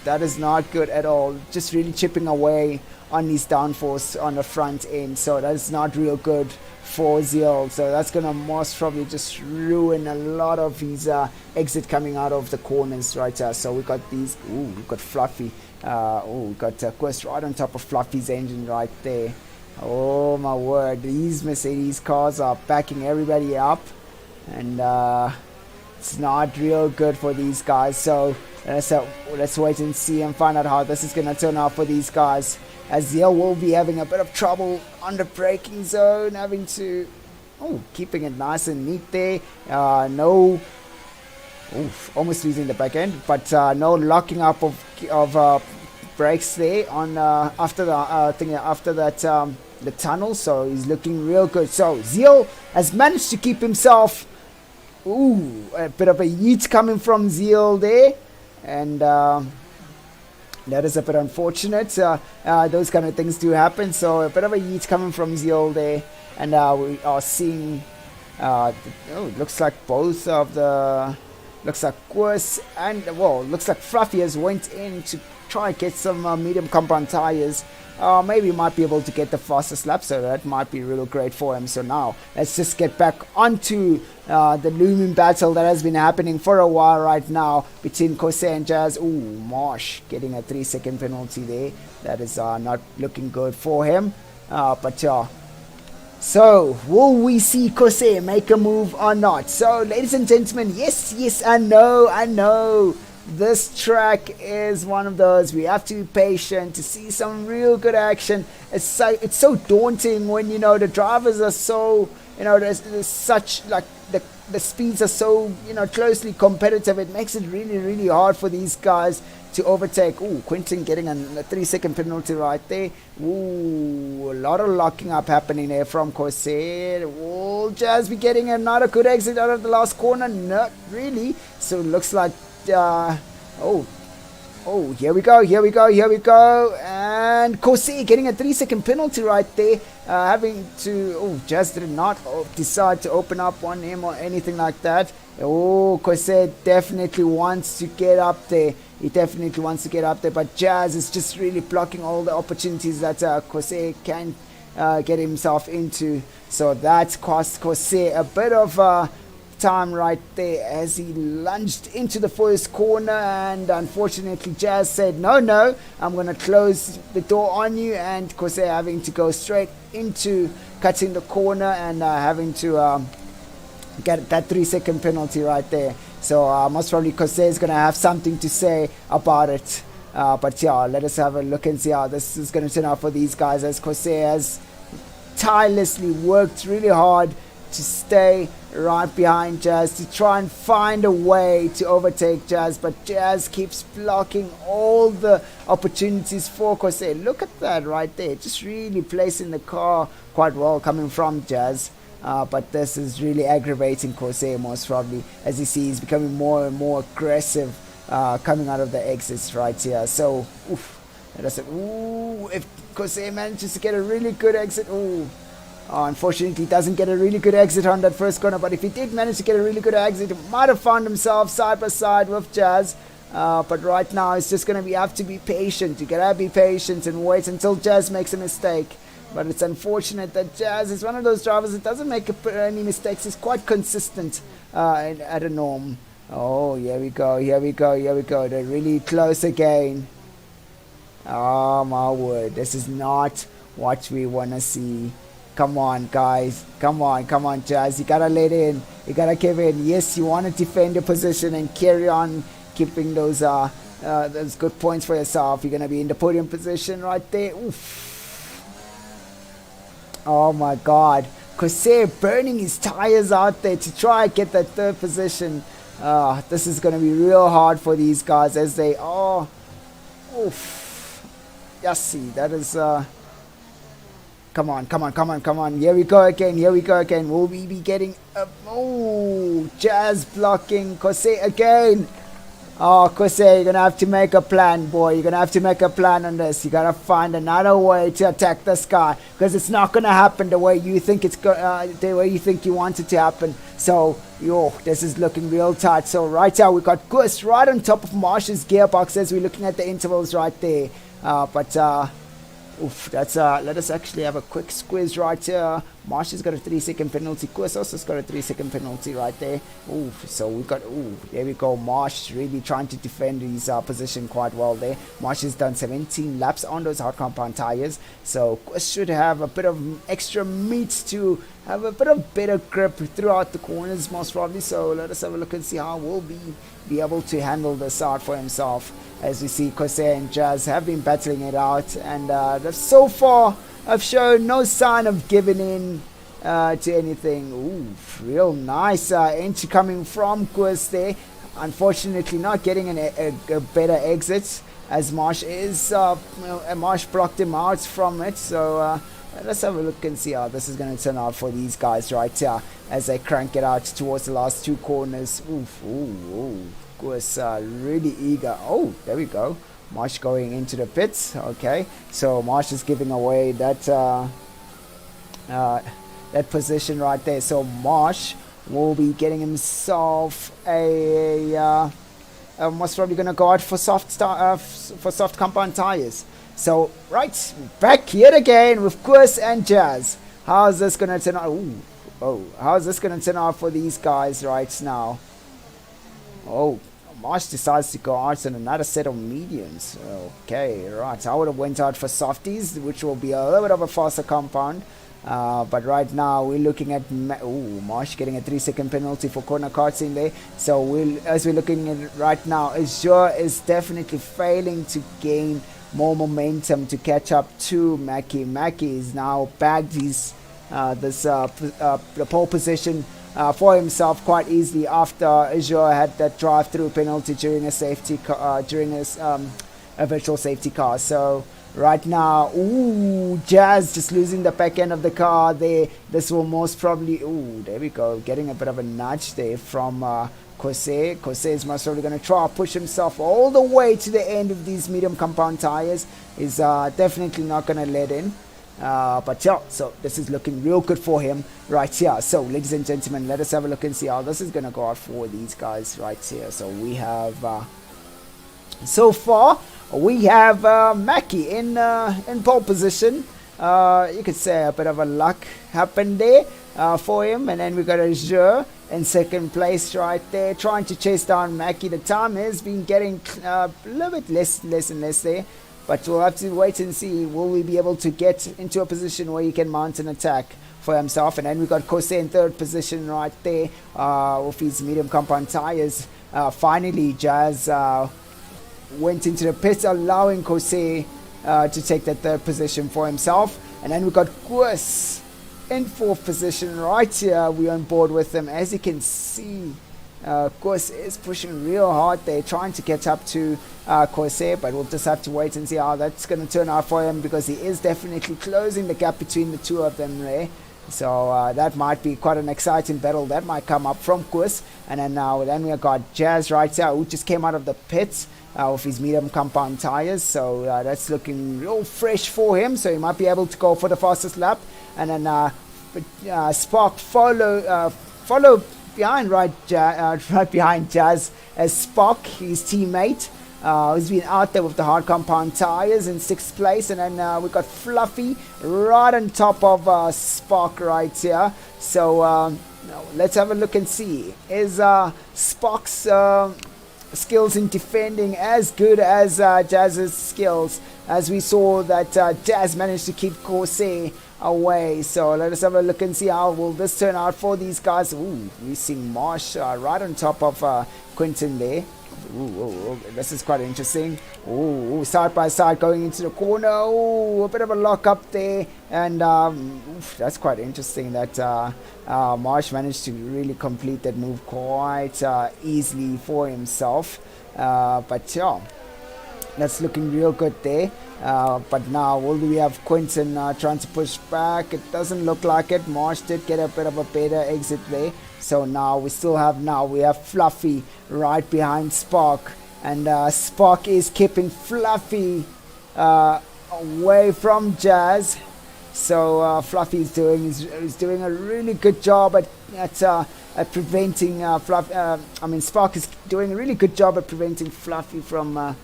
that is not good at all. Just really chipping away on his downforce on the front end. So that is not real good for Zeal. So that's going to most probably just ruin a lot of his exit coming out of the corners right here. So we got these, we got Fluffy. We got Quest right on top of Fluffy's engine right there. Oh my word, these Mercedes cars are backing everybody up, and it's not real good for these guys. So let's wait and see and find out how this is going to turn out for these guys, as Zeal will be having a bit of trouble on the braking zone, having to keeping it nice and neat there. Almost losing the back end, but no locking up of brakes there on after the tunnel. So he's looking real good. So Zeal has managed to keep himself. A bit of a yeet coming from Zeal there, and that is a bit unfortunate. Those kind of things do happen. So a bit of a yeet coming from Zeal there, and we are seeing. It looks like both of the. Looks like Quest and looks like Fluffy has went in to try and get some medium compound tires. Maybe he might be able to get the fastest lap, so that might be real great for him. So now let's just get back onto the looming battle that has been happening for a while right now between Kose and Jazz. Marsh getting a 3-second penalty there. That is not looking good for him. So, will we see Kose make a move or not? So, ladies and gentlemen, yes, I know. This track is one of those. We have to be patient to see some real good action. It's so daunting when, the drivers are so, there's such, like, the speeds are so, closely competitive. It makes it really, really hard for these guys to overtake. Quentin getting a 3-second penalty right there. A lot of locking up happening there from Corsair. Will Jazz be getting another good exit out of the last corner? Not really. So it looks like here we go. And Corsair getting a 3-second penalty right there. Having to, Jazz did not decide to open up on him or anything like that. Corsair definitely wants to get up there. He definitely wants to get up there, but Jazz is just really blocking all the opportunities that Corsair can get himself into. So that's cost Corsair a bit of time right there as he lunged into the first corner, and unfortunately Jazz said no, I'm going to close the door on you, and Corsair having to go straight into cutting the corner and having to get that 3-second penalty right there. So most probably Corsair is going to have something to say about it. But yeah, let us have a look and see how this is going to turn out for these guys, as Corsair has tirelessly worked really hard to stay right behind Jazz, to try and find a way to overtake Jazz, but Jazz keeps blocking all the opportunities for Corsair. Look at that right there, just really placing the car quite well coming from Jazz. But this is really aggravating Corsair most probably, as you see he's becoming more and more aggressive coming out of the exits right here. So if Corsair manages to get a really good exit, unfortunately he doesn't get a really good exit on that first corner, but if he did manage to get a really good exit, he might have found himself side by side with Jazz. But right now it's just going to have to be patient. You gotta be patient and wait until Jazz makes a mistake. But it's unfortunate that Jazz is one of those drivers that doesn't make any mistakes. He's quite consistent at a norm. Here we go. They're really close again. Oh my word, this is not what we want to see. Come on guys, come on Jazz, you gotta let in, you gotta give in. Yes, you want to defend your position and carry on keeping those good points for yourself. You're gonna be in the podium position right there. Oh my god, Corsair burning his tires out there to try and get that third position. This is going to be real hard for these guys as they are. Yassi, that is come on. Here we go again. Will we be getting Jazz blocking Corsair again? Corsair, you're going to have to make a plan, boy. You're going to have to make a plan on this. You got to find another way to attack this guy, because it's not going to happen the way you think the way you think you want it to happen. So, this is looking real tight. So, right now, we got Gus right on top of Marsh's gearbox as we're looking at the intervals right there. Let us actually have a quick squeeze right here Marsh has got a 3-second penalty. Koos also has got a 3-second penalty right there. Ooh, so we got, there we go. Marsh really trying to defend his position quite well there. Marsh has done 17 laps on those hard compound tires. So Koos should have a bit of extra meat to have a bit of better grip throughout the corners most probably. So let us have a look and see how we'll be able to handle this out for himself. As we see, Kose and Jazz have been battling it out, and so far have shown no sign of giving in to anything. Ooh, real nice entry coming from Kose there. Unfortunately, not getting a better exit, as Marsh is Marsh blocked him out from it. So let's have a look and see how this is going to turn out for these guys right here as they crank it out towards the last 2 corners. Was really eager. Oh, there we go. Marsh going into the pits. Okay, so Marsh is giving away that that position right there. So Marsh will be getting himself a most probably going to go out for soft compound tires. So right back yet again with Koos and Jazz. How's this going to turn out? How's this going to turn out for these guys right now? Oh, Marsh decides to go out on another set of mediums. Okay, right. I would have went out for softies, which will be a little bit of a faster compound. But right now we're looking at Marsh getting a 3-second penalty for corner karting there. So as we're looking at it right now, Azure is definitely failing to gain more momentum to catch up to Mackie. Mackie is now bagged his the pole position for himself quite easily after Azure had that drive-through penalty during a safety a virtual safety car. So right now, Jazz just losing the back end of the car there. This will most probably, there we go, getting a bit of a nudge there from Kose. Kose is most probably going to try to push himself all the way to the end of these medium compound tires. Is definitely not going to let in. But yeah, so this is looking real good for him right here. So ladies and gentlemen, let us have a look and see how this is going to go out for these guys right here. So we have so far we have Mackie in pole position. You could say a bit of a luck happened there for him, and then we got Azure in second place right there, trying to chase down Mackie. The time has been getting a little bit less and less there. But we'll have to wait and see, will we be able to get into a position where he can mount an attack for himself. And then we got Kose in third position right there with his medium compound tires. Finally, Jazz went into the pits, allowing Kose to take that third position for himself. And then we got Koos in fourth position right here. We're on board with him. As you can see, Koos is pushing real hard there, trying to catch up to Kose, but we'll just have to wait and see how that's going to turn out for him, because he is definitely closing the gap between the two of them there. So that might be quite an exciting battle that might come up from Koos. And then we got Jazz right here, who just came out of the pits with his medium compound tires. So that's looking real fresh for him, so he might be able to go for the fastest lap. And then Spark follow behind right behind Jazz as Spock, his teammate, who's been out there with the hard compound tires in 6th place. And then we got Fluffy right on top of Spock right here. So let's have a look and see, is Spock's skills in defending as good as Jazz's skills, as we saw that Jazz managed to keep Kose away. So let us have a look and see how will this turn out for these guys. We see Marsh right on top of Quentin there. This is quite interesting. Side by side going into the corner. A bit of a lock up there, and that's quite interesting that Marsh managed to really complete that move quite easily for himself. But yeah, that's looking real good there. But now will we have Quentin trying to push back? It doesn't look like it. Marsh did get a bit of a better exit there. So now we have Fluffy right behind Spark, and Spark is keeping Fluffy away from Jazz. So Fluffy is doing a really good job at preventing Spark is doing a really good job at preventing Fluffy from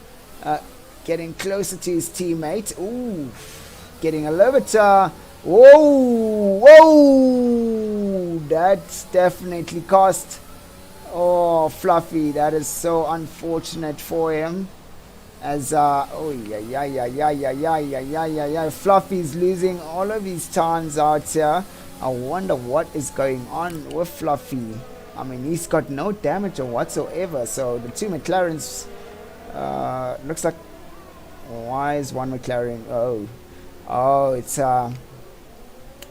getting closer to his teammate. Getting a little bit Whoa, whoa, that's definitely cost. Oh, Fluffy, that is so unfortunate for him. As oh yeah, Fluffy's losing all of his turns out here. I wonder what is going on with Fluffy. I mean, he's got no damage or whatsoever. So the two McLarens, looks like, why is one McLaren? Oh, it's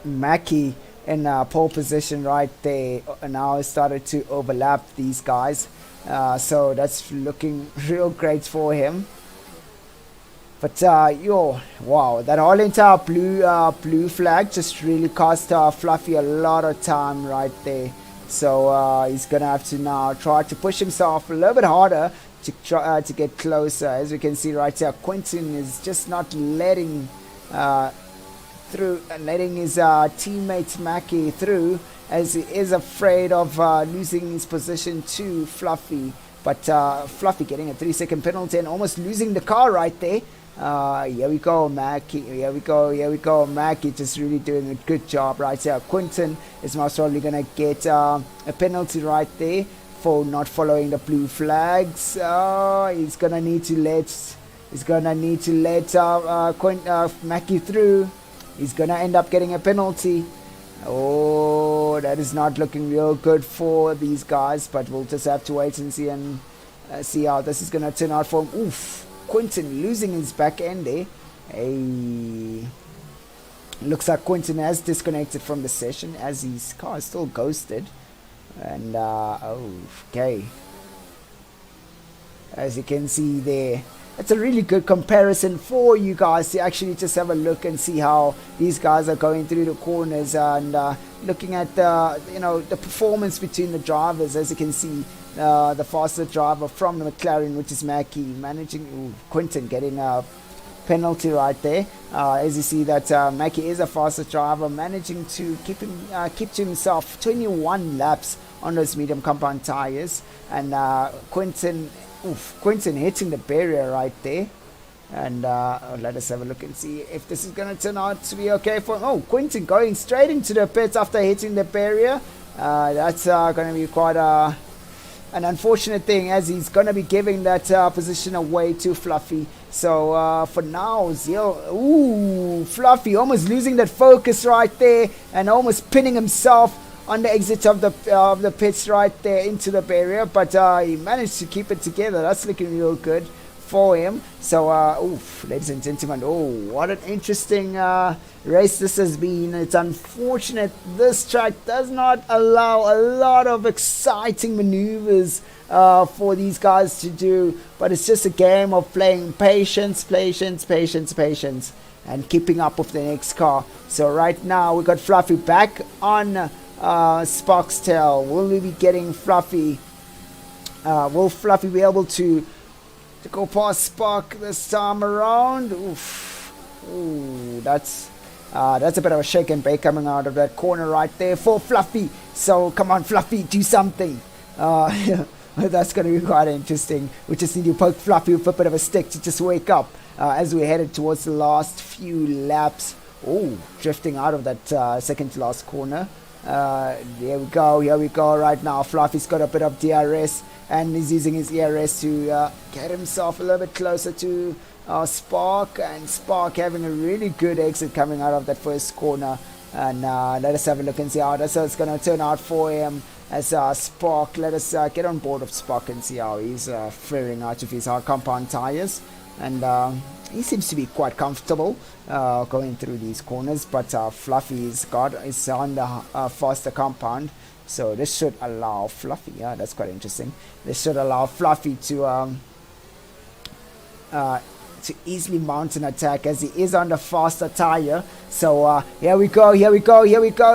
Mackie in pole position right there. Now it started to overlap these guys. So that's looking real great for him. But wow, that whole entire blue flag just really cost Fluffy a lot of time right there. So he's gonna have to now try to push himself a little bit harder to try to get closer. As we can see right here, Quentin is just not letting letting his teammate Mackie through, as he is afraid of losing his position to Fluffy. But Fluffy getting a 3-second penalty and almost losing the car right there. Here we go, Mackie. Here we go. Mackie just really doing a good job right here. Quentin is most probably gonna get a penalty right there for not following the blue flags. He's gonna need to let Mackie through. He's gonna end up getting a penalty. Oh, that is not looking real good for these guys, but we'll just have to wait and see how this is gonna turn out for him. Oof. Quentin losing his back end there. Hey, looks like Quentin has disconnected from the session as his car is still ghosted. And okay, as you can see there, it's a really good comparison for you guys to actually just have a look and see how these guys are going through the corners and looking at the performance between the drivers. As you can see, the faster driver from the McLaren, which is Mackie, managing Quentin getting a penalty right there. As you see that Mackie is a faster driver, managing to keep to himself 21 laps on those medium compound tires, and Quentin hitting the barrier right there. And let us have a look and see if this is going to turn out to be okay for him. Oh, Quentin going straight into the pits after hitting the barrier. That's going to be quite an unfortunate thing, as he's going to be giving that position away to Fluffy. So for now, Fluffy almost losing that focus right there and almost pinning himself on the exit of the pits right there into the barrier, but he managed to keep it together. That's looking real good for him. So ladies and gentlemen, what an interesting race this has been. It's unfortunate this track does not allow a lot of exciting maneuvers for these guys to do, but it's just a game of playing patience and keeping up with the next car. So right now we got Fluffy back on Spark's tail. Will we be getting Fluffy? Will Fluffy be able to go past Spark this time around? That's a bit of a shake and bake coming out of that corner right there for Fluffy. So come on, Fluffy, do something. That's going to be quite interesting. We just need to poke Fluffy with a bit of a stick to just wake up as we headed towards the last few laps. Drifting out of that second to last corner. Here we go right now. Fluffy's got a bit of DRS and he's using his ERS to get himself a little bit closer to Spark, and Spark having a really good exit coming out of that first corner. And let us have a look and see how this is going to turn out for him as Spark. Let us get on board of Spark and see how he's faring out of his hard compound tires. And he seems to be quite comfortable going through these corners, but Fluffy is on the faster compound, so this should allow Fluffy, that's quite interesting, this should allow Fluffy to easily mount an attack, as he is on the faster tire. So here we go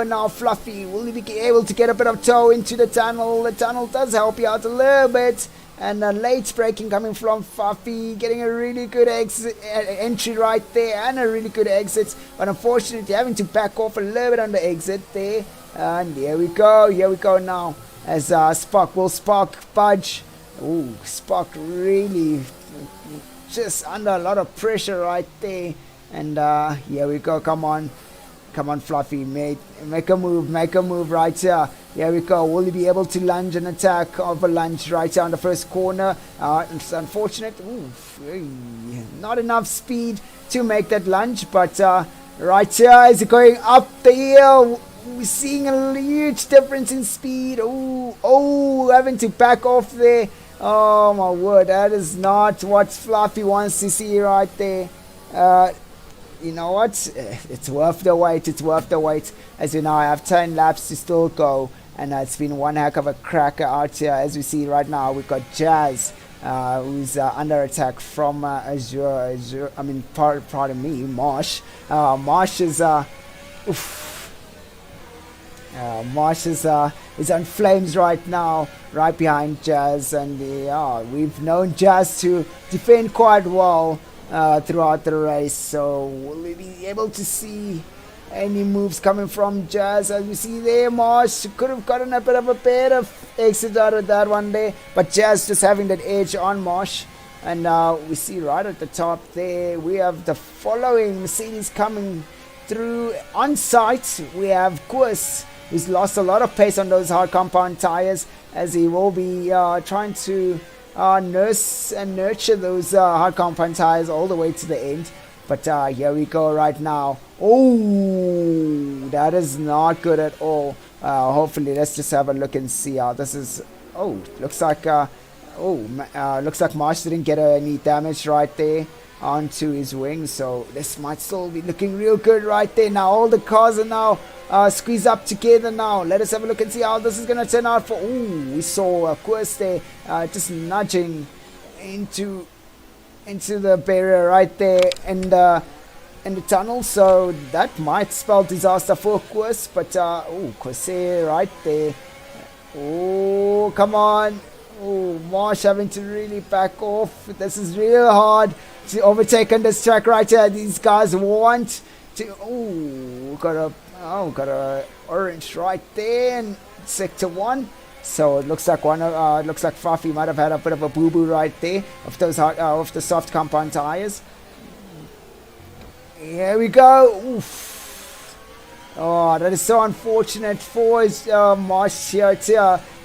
now. Fluffy, will he be able to get a bit of toe into the tunnel? The tunnel does help you out a little bit. And late braking coming from Fluffy, getting a really good entry right there and a really good exit, but unfortunately having to back off a little bit on the exit there. And here we go now as Spark budge. Spark really just under a lot of pressure right there. And here we go, come on Come on, Fluffy, make a move right here. Here we go. Will he be able to lunge and attack of a lunge right here on the first corner? It's unfortunate. Oof, not enough speed to make that lunge, but right here is going up the hill. We're seeing a huge difference in speed. Oh, having to back off there. Oh my word, that is not what Fluffy wants to see right there. You know what? It's worth the wait. It's worth the wait. As you know, I have 10 laps to still go, and it's been one heck of a cracker out here. As we see right now, we've got Jazz, who's under attack from Azure. I mean, pardon me, Marsh. Marsh is Marsh is on flames right now, right behind Jazz, and we've known Jazz to defend quite well throughout the race. So will we be able to see any moves coming from Jazz? As we see there, Marsh could have gotten a bit of a better exit out of that one day, but Jazz just having that edge on Marsh. And we see right at the top there, we have the following Mercedes coming through on site. We have Kurs, who's lost a lot of pace on those hard compound tires, as he will be trying to nurse and nurture those hard compound tires all the way to the end. But here we go right now. Oh, that is not good at all. Hopefully, let's just have a look and see how this is. Oh, looks like looks like Marsh didn't get any damage right there onto his wing, so this might still be looking real good right there. Now all the cars are now squeezed up together now. Let us have a look and see how this is going to turn out for... we saw a course there just nudging into the barrier right there in the tunnel, so that might spell disaster for Course. But Corsair right there. Oh, come on. Oh, Marsh having to really back off. This is real hard to overtake on this track right here. These guys want to... got a orange right there in sector 1. So it looks like Fluffy might have had a bit of a boo-boo right there of those of the soft compound tires. Here we go. Oof. Oh, that is so unfortunate for Marsh here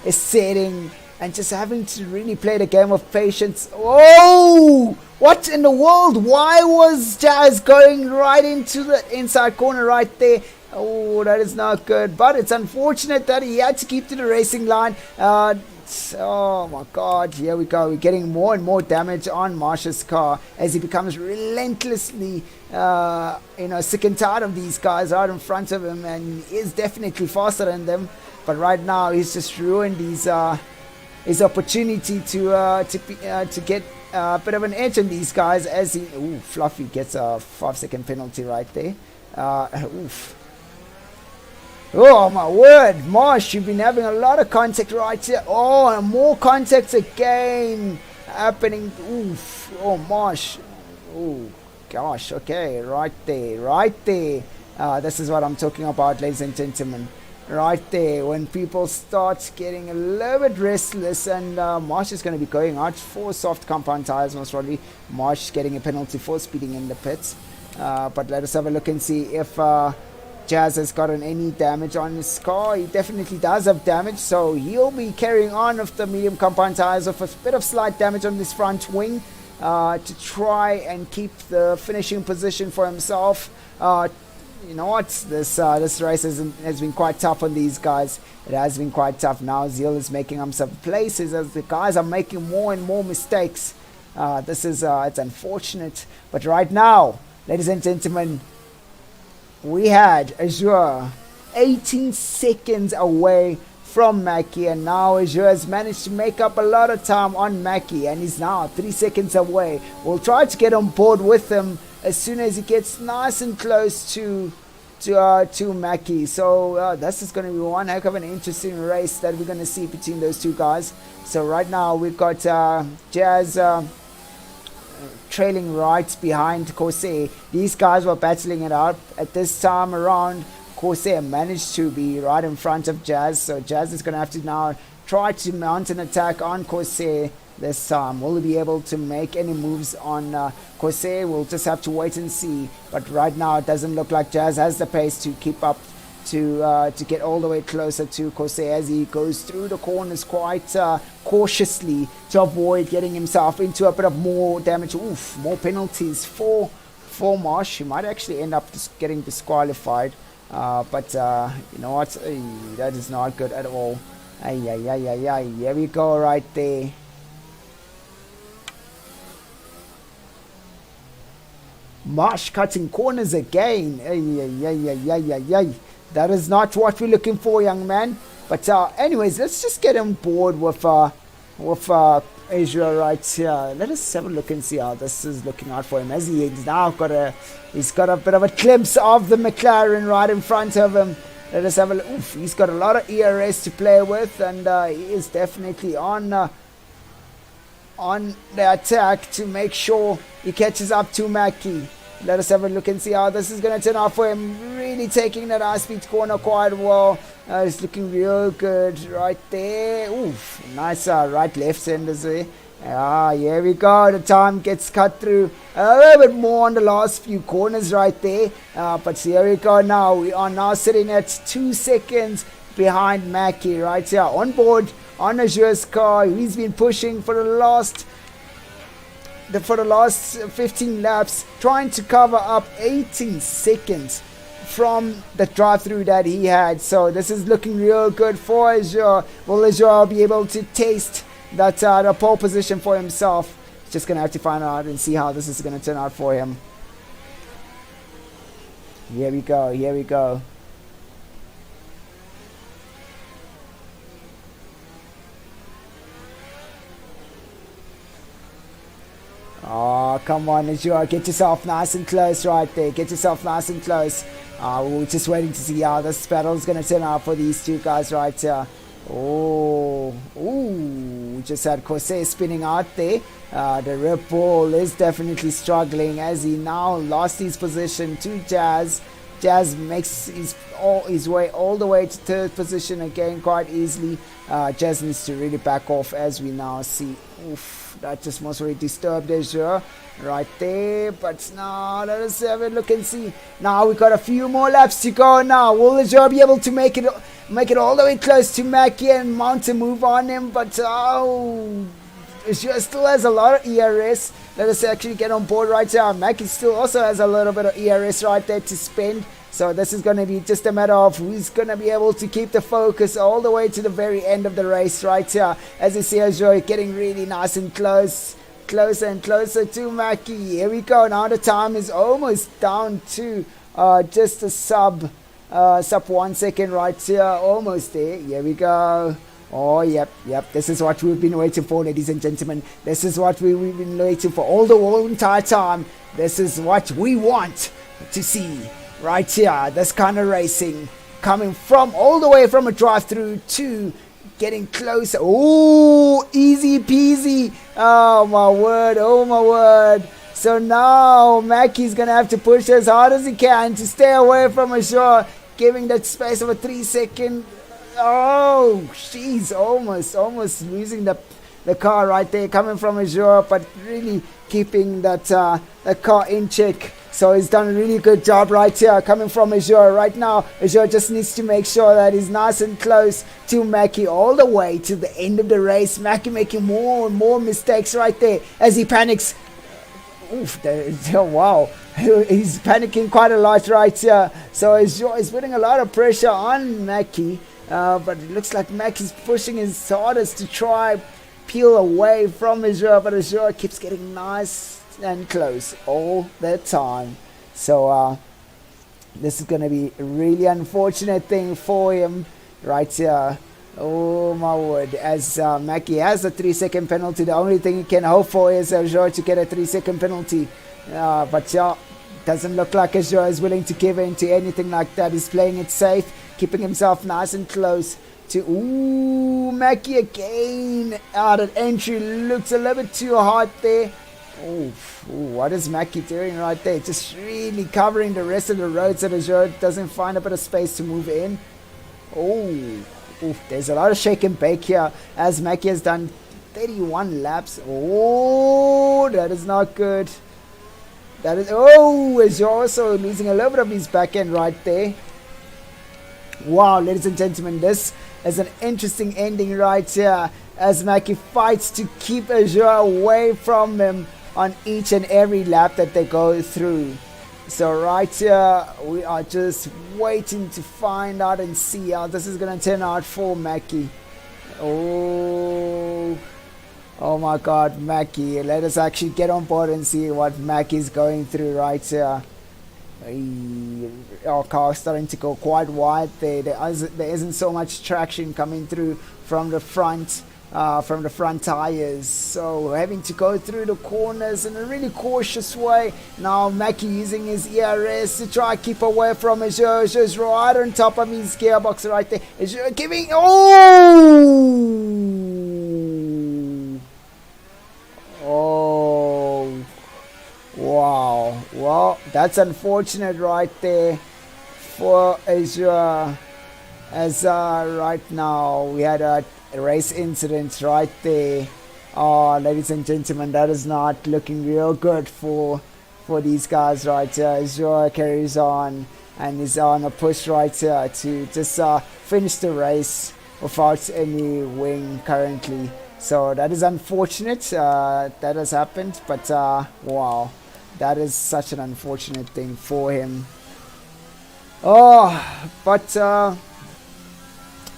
is setting and just having to really play the game of patience. Oh, what in the world? Why was Jazz going right into the inside corner right there? Oh, that is not good. But it's unfortunate that he had to keep to the racing line. Oh my God, here we go. We're getting more and more damage on Marsh's car as he becomes relentlessly sick and tired of these guys right in front of him, and he is definitely faster than them. But right now he's just ruined his opportunity to get a bit of an edge on these guys as he... Fluffy gets a 5-second penalty right there. Oh my word, Marsh, you've been having a lot of contact right here. Oh, and more contacts again happening. Oof. Oh, Marsh. Oh gosh, okay, right there. This is what I'm talking about, ladies and gentlemen. Right there, when people start getting a little bit restless, and Marsh is going to be going out for soft compound tires most probably. Marsh getting a penalty for speeding in the pits. But let us have a look and see if Jazz has gotten any damage on his car. He definitely does have damage, so he'll be carrying on with the medium compound tires with a bit of slight damage on this front wing to try and keep the finishing position for himself. You know what? This race has been quite tough on these guys. It has been quite tough. Now Zeal is making himself places as the guys are making more and more mistakes. It's unfortunate, but right now, ladies and gentlemen, we had Azure 18 seconds away from Mackie, and now Azure has managed to make up a lot of time on Mackie, and he's now 3 seconds away. We'll try to get on board with him as soon as he gets nice and close to Mackie. So this is going to be one heck of an interesting race that we're going to see between those two guys. So right now we've got Jazz trailing right behind Corsair. These guys were battling it out. At this time around, Corsair managed to be right in front of Jazz, so Jazz is going to have to now try to mount an attack on Corsair this time. Will he be able to make any moves on Corsair? We'll just have to wait and see. But right now it doesn't look like Jazz has the pace to keep up, to get all the way closer to Corsair as he goes through the corners quite cautiously to avoid getting himself into a bit of more damage. Oof, more penalties for Marsh. He might actually end up getting disqualified. But you know what? That is not good at all. Ay, ay, ay, ay, ay. Here we go right there. Marsh cutting corners again. Ay, ay, ay, ay, ay, ay, ay. That is not what we're looking for, young man. But anyways, let's just get him board with Asia right here. Let us have a look and see how this is looking out for him. As he's now he's got a bit of a glimpse of the McLaren right in front of him. Let us have a look. Oof, he's got a lot of ERS to play with, and he is definitely on the attack to make sure he catches up to Mackie. Let us have a look and see how this is going to turn out for him. Really taking that high-speed corner quite well. It's looking real good right there. Oof, nice right-left senders there. Here we go. The time gets cut through a little bit more on the last few corners right there. But here we go now. We are now sitting at 2 seconds behind Mackie right here. On board on Azure's car. He's been pushing for the last 15 laps, trying to cover up 18 seconds from the drive-through that he had. So this is looking real good for Azure. Will Azure be able to taste that the pole position for himself? Just gonna have to find out and see how this is gonna turn out for him. Here we go. Here we go. Oh, come on, Azure. Get yourself nice and close right there. Get yourself nice and close. We're just waiting to see how this battle is going to turn out for these two guys right here. Oh, ooh, we just had Corsair spinning out there. The Red Bull is definitely struggling as he now lost his position to Jazz. Jazz makes his way all the way to third position again quite easily. Jazz needs to really back off as we now see. Oof, that just most really disturbed Azure right there. But now let us have a look and see. Now we got a few more laps to go now. Will Azure be able to make it all the way close to Mackie and mount a move on him? But Azure still has a lot of ERS. Let us actually get on board right now. Mackie still also has a little bit of ERS right there to spend. So this is going to be just a matter of who's going to be able to keep the focus all the way to the very end of the race right here. As you see Azure getting really nice and closer and closer to Mackie. Here we go. Now the time is almost down to just a sub 1 second right here. Almost there. Here we go. Oh, yep. This is what we've been waiting for, ladies and gentlemen. This is what we've been waiting for all the entire time. This is what we want to see right here. This kind of racing coming from all the way from a drive-through to getting closer. Oh, easy peasy. Oh, my word. So now Mackie's going to have to push as hard as he can to stay away from Azure, giving that space of a 3 second. Oh, she's almost losing the car right there coming from Azure, but really keeping that the car in check. So he's done a really good job right here coming from Azure. Right now, Azure just needs to make sure that he's nice and close to Mackie all the way to the end of the race. Mackie making more and more mistakes right there as he panics. Oof, wow. He's panicking quite a lot right here. So Azure is putting a lot of pressure on Mackie. But it looks like Mackie's pushing his hardest to try peel away from Azure, but Azure keeps getting nice and close all the time. So this is going to be a really unfortunate thing for him right here. Oh my word, as Mackie has a 3 second penalty. The only thing he can hope for is Azure to get a 3 second penalty. But yeah, doesn't look like Azure is willing to give in to anything like that. He's playing it safe, keeping himself nice and close to... Ooh, Mackie again. That entry looks a little bit too hard there. Ooh, what is Mackie doing right there? Just really covering the rest of the road so Azure doesn't find a bit of space to move in. Oh, there's a lot of shake and bake here as Mackie has done 31 laps. Oh, that is not good. That is, oh, is also losing a little bit of his back end right there. Wow, ladies and gentlemen, this is an interesting ending right here as Mackie fights to keep Azure away from him on each and every lap that they go through. So right here, we are just waiting to find out and see how this is going to turn out for Mackie. Oh my God, Mackie. Let us actually get on board and see what Mackie's going through right here. Our car starting to go quite wide there. There isn't so much traction coming through from the front tires, so having to go through the corners in a really cautious way. Now Mackie using his ERS to try to keep away from Azure. Azure's right on top of his gearbox right there. Azure giving, wow. Well, that's unfortunate right there for Azure, as right now we had a race incident right there. Ladies and gentlemen, that is not looking real good for these guys right here. Azure carries on and is on a push right here to just finish the race without any win currently. So that is unfortunate that has happened, but wow, that is such an unfortunate thing for him. But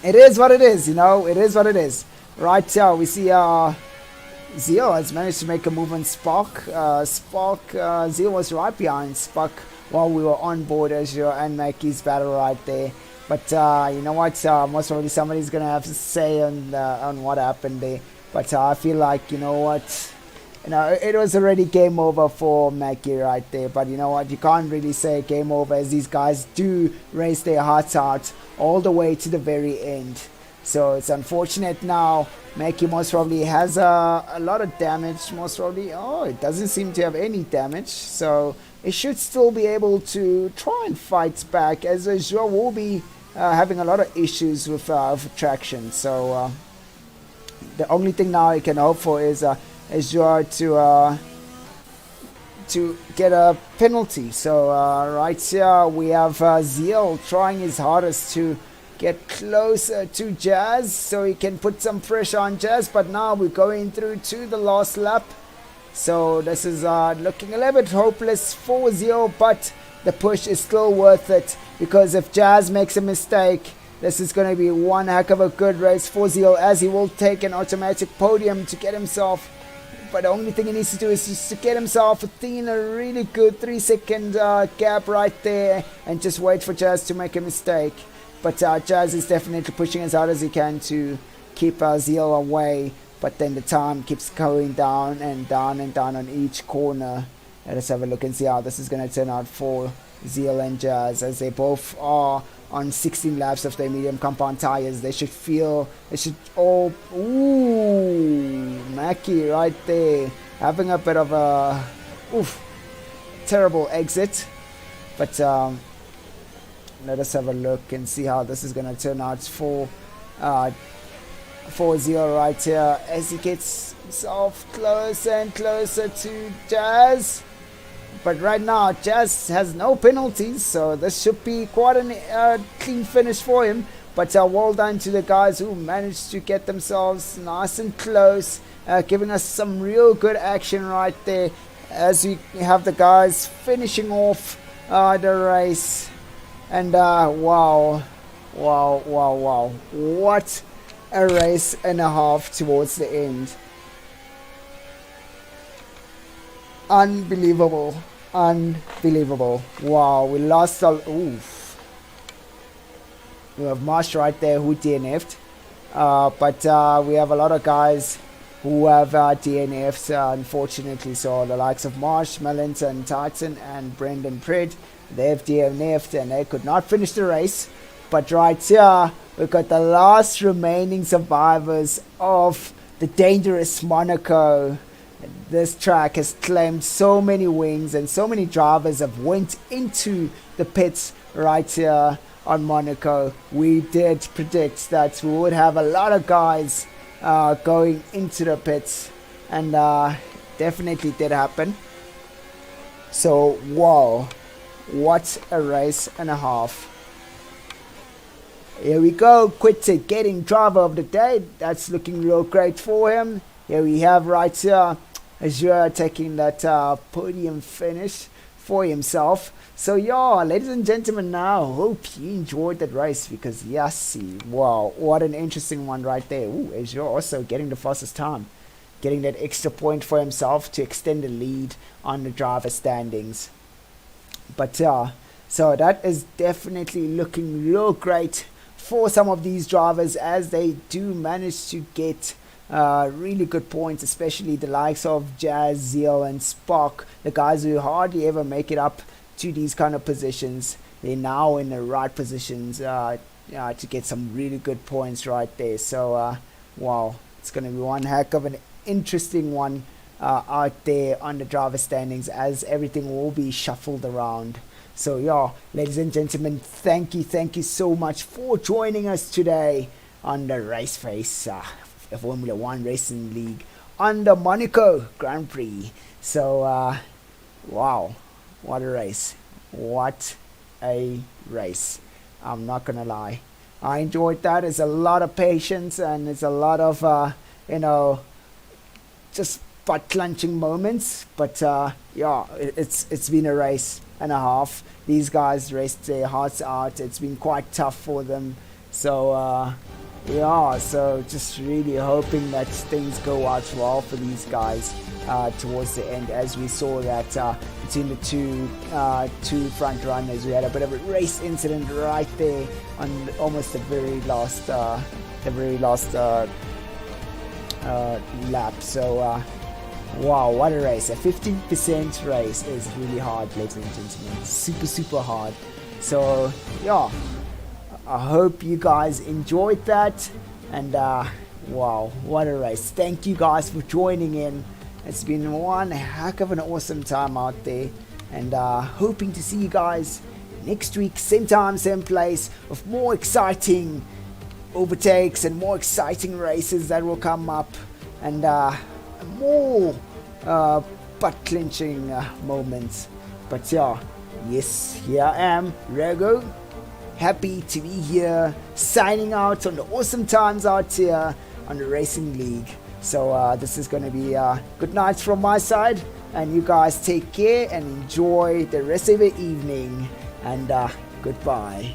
it is what it is, you know. It is what it is. Right here, we see Zeal has managed to make a move on Spark. Zeal was right behind Spark while we were on board Azure and Mackie's battle right there. But you know what? Most probably somebody's gonna have to say on what happened there. But I feel like, you know what? You know, it was already game over for Mackie right there. But you know what? You can't really say game over, as these guys do race their hearts out all the way to the very end. So it's unfortunate now. Mackie most probably has a lot of damage. Most probably, it doesn't seem to have any damage. So it should still be able to try and fight back, as Azure will be having a lot of issues with traction. So the only thing now you can hope for is Azure to get a penalty. So right here we have Zeal trying his hardest to get closer to Jazz so he can put some pressure on Jazz, but now we're going through to the last lap. So this is looking a little bit hopeless for Zeal, but the push is still worth it, because if Jazz makes a mistake, this is going to be one heck of a good race for Zeal, as he will take an automatic podium to get himself. But the only thing he needs to do is just to get himself within a really good 3-second gap right there, and just wait for Jazz to make a mistake. But Jazz is definitely pushing as hard as he can to keep Zeal away. But then the time keeps going down and down and down on each corner. Let us have a look and see how this is going to turn out for Zeal and Jazz, as they both are on 16 laps of their medium compound tires. They should all... Ooh, Mackie right there having a bit of a terrible exit. But let us have a look and see how this is going to turn out for Zeal right here, as he gets himself closer and closer to Jazz. But right now Jazz has no penalties, so this should be quite a clean finish for him. But well done to the guys who managed to get themselves nice and close, giving us some real good action right there, as we have the guys finishing off the race. And wow, what a race and a half towards the end. Unbelievable. Wow, we lost we have Marsh right there who DNF'd, but we have a lot of guys who have DNF'd, unfortunately. So the likes of Marsh, Mellons and Titan and Brendan Pred, they've DNF'd and they could not finish the race. But right here we've got the last remaining survivors of the dangerous Monaco. This track has claimed so many wins, and so many drivers have went into the pits right here on Monaco. We did predict that we would have a lot of guys going into the pits, and definitely did happen. So wow, what a race and a half. Here we go, Quitter getting driver of the day. That's looking real great for him. Here we have right here Azure taking that podium finish for himself. So yeah, ladies and gentlemen, now hope you enjoyed that race, because yes, wow, what an interesting one right there. Ooh, Azure also getting the fastest time, getting that extra point for himself to extend the lead on the driver standings. But so that is definitely looking real great for some of these drivers, as they do manage to get really good points, especially the likes of Jazz, Zeal and Spark, the guys who hardly ever make it up to these kind of positions. They're now in the right positions to get some really good points right there. So wow, it's going to be one heck of an interesting one out there on the driver standings, as everything will be shuffled around. So yeah, ladies and gentlemen, thank you so much for joining us today on the RaceFace Formula 1 Racing League on the Monaco Grand Prix. So wow, what a race, what a race. I'm not gonna lie, I enjoyed that. It's a lot of patience, and it's a lot of just butt clenching moments, but yeah, it's been a race and a half. These guys raced their hearts out. It's been quite tough for them. So yeah, so just really hoping that things go out well for these guys towards the end, as we saw that between the two front runners, we had a bit of a race incident right there on almost the very last lap. So wow, what a race. A 50% race is really hard, ladies and gentlemen. Super hard. So yeah, I hope you guys enjoyed that, and wow, what a race. Thank you guys for joining in. It's been one heck of an awesome time out there, and hoping to see you guys next week, same time, same place, with more exciting overtakes and more exciting races that will come up, and more butt clenching moments. But yeah, yes, here I am, Rego, happy to be here, signing out on the awesome times out here on the Racing League. So this is going to be good nights from my side, and you guys take care and enjoy the rest of the evening, and goodbye.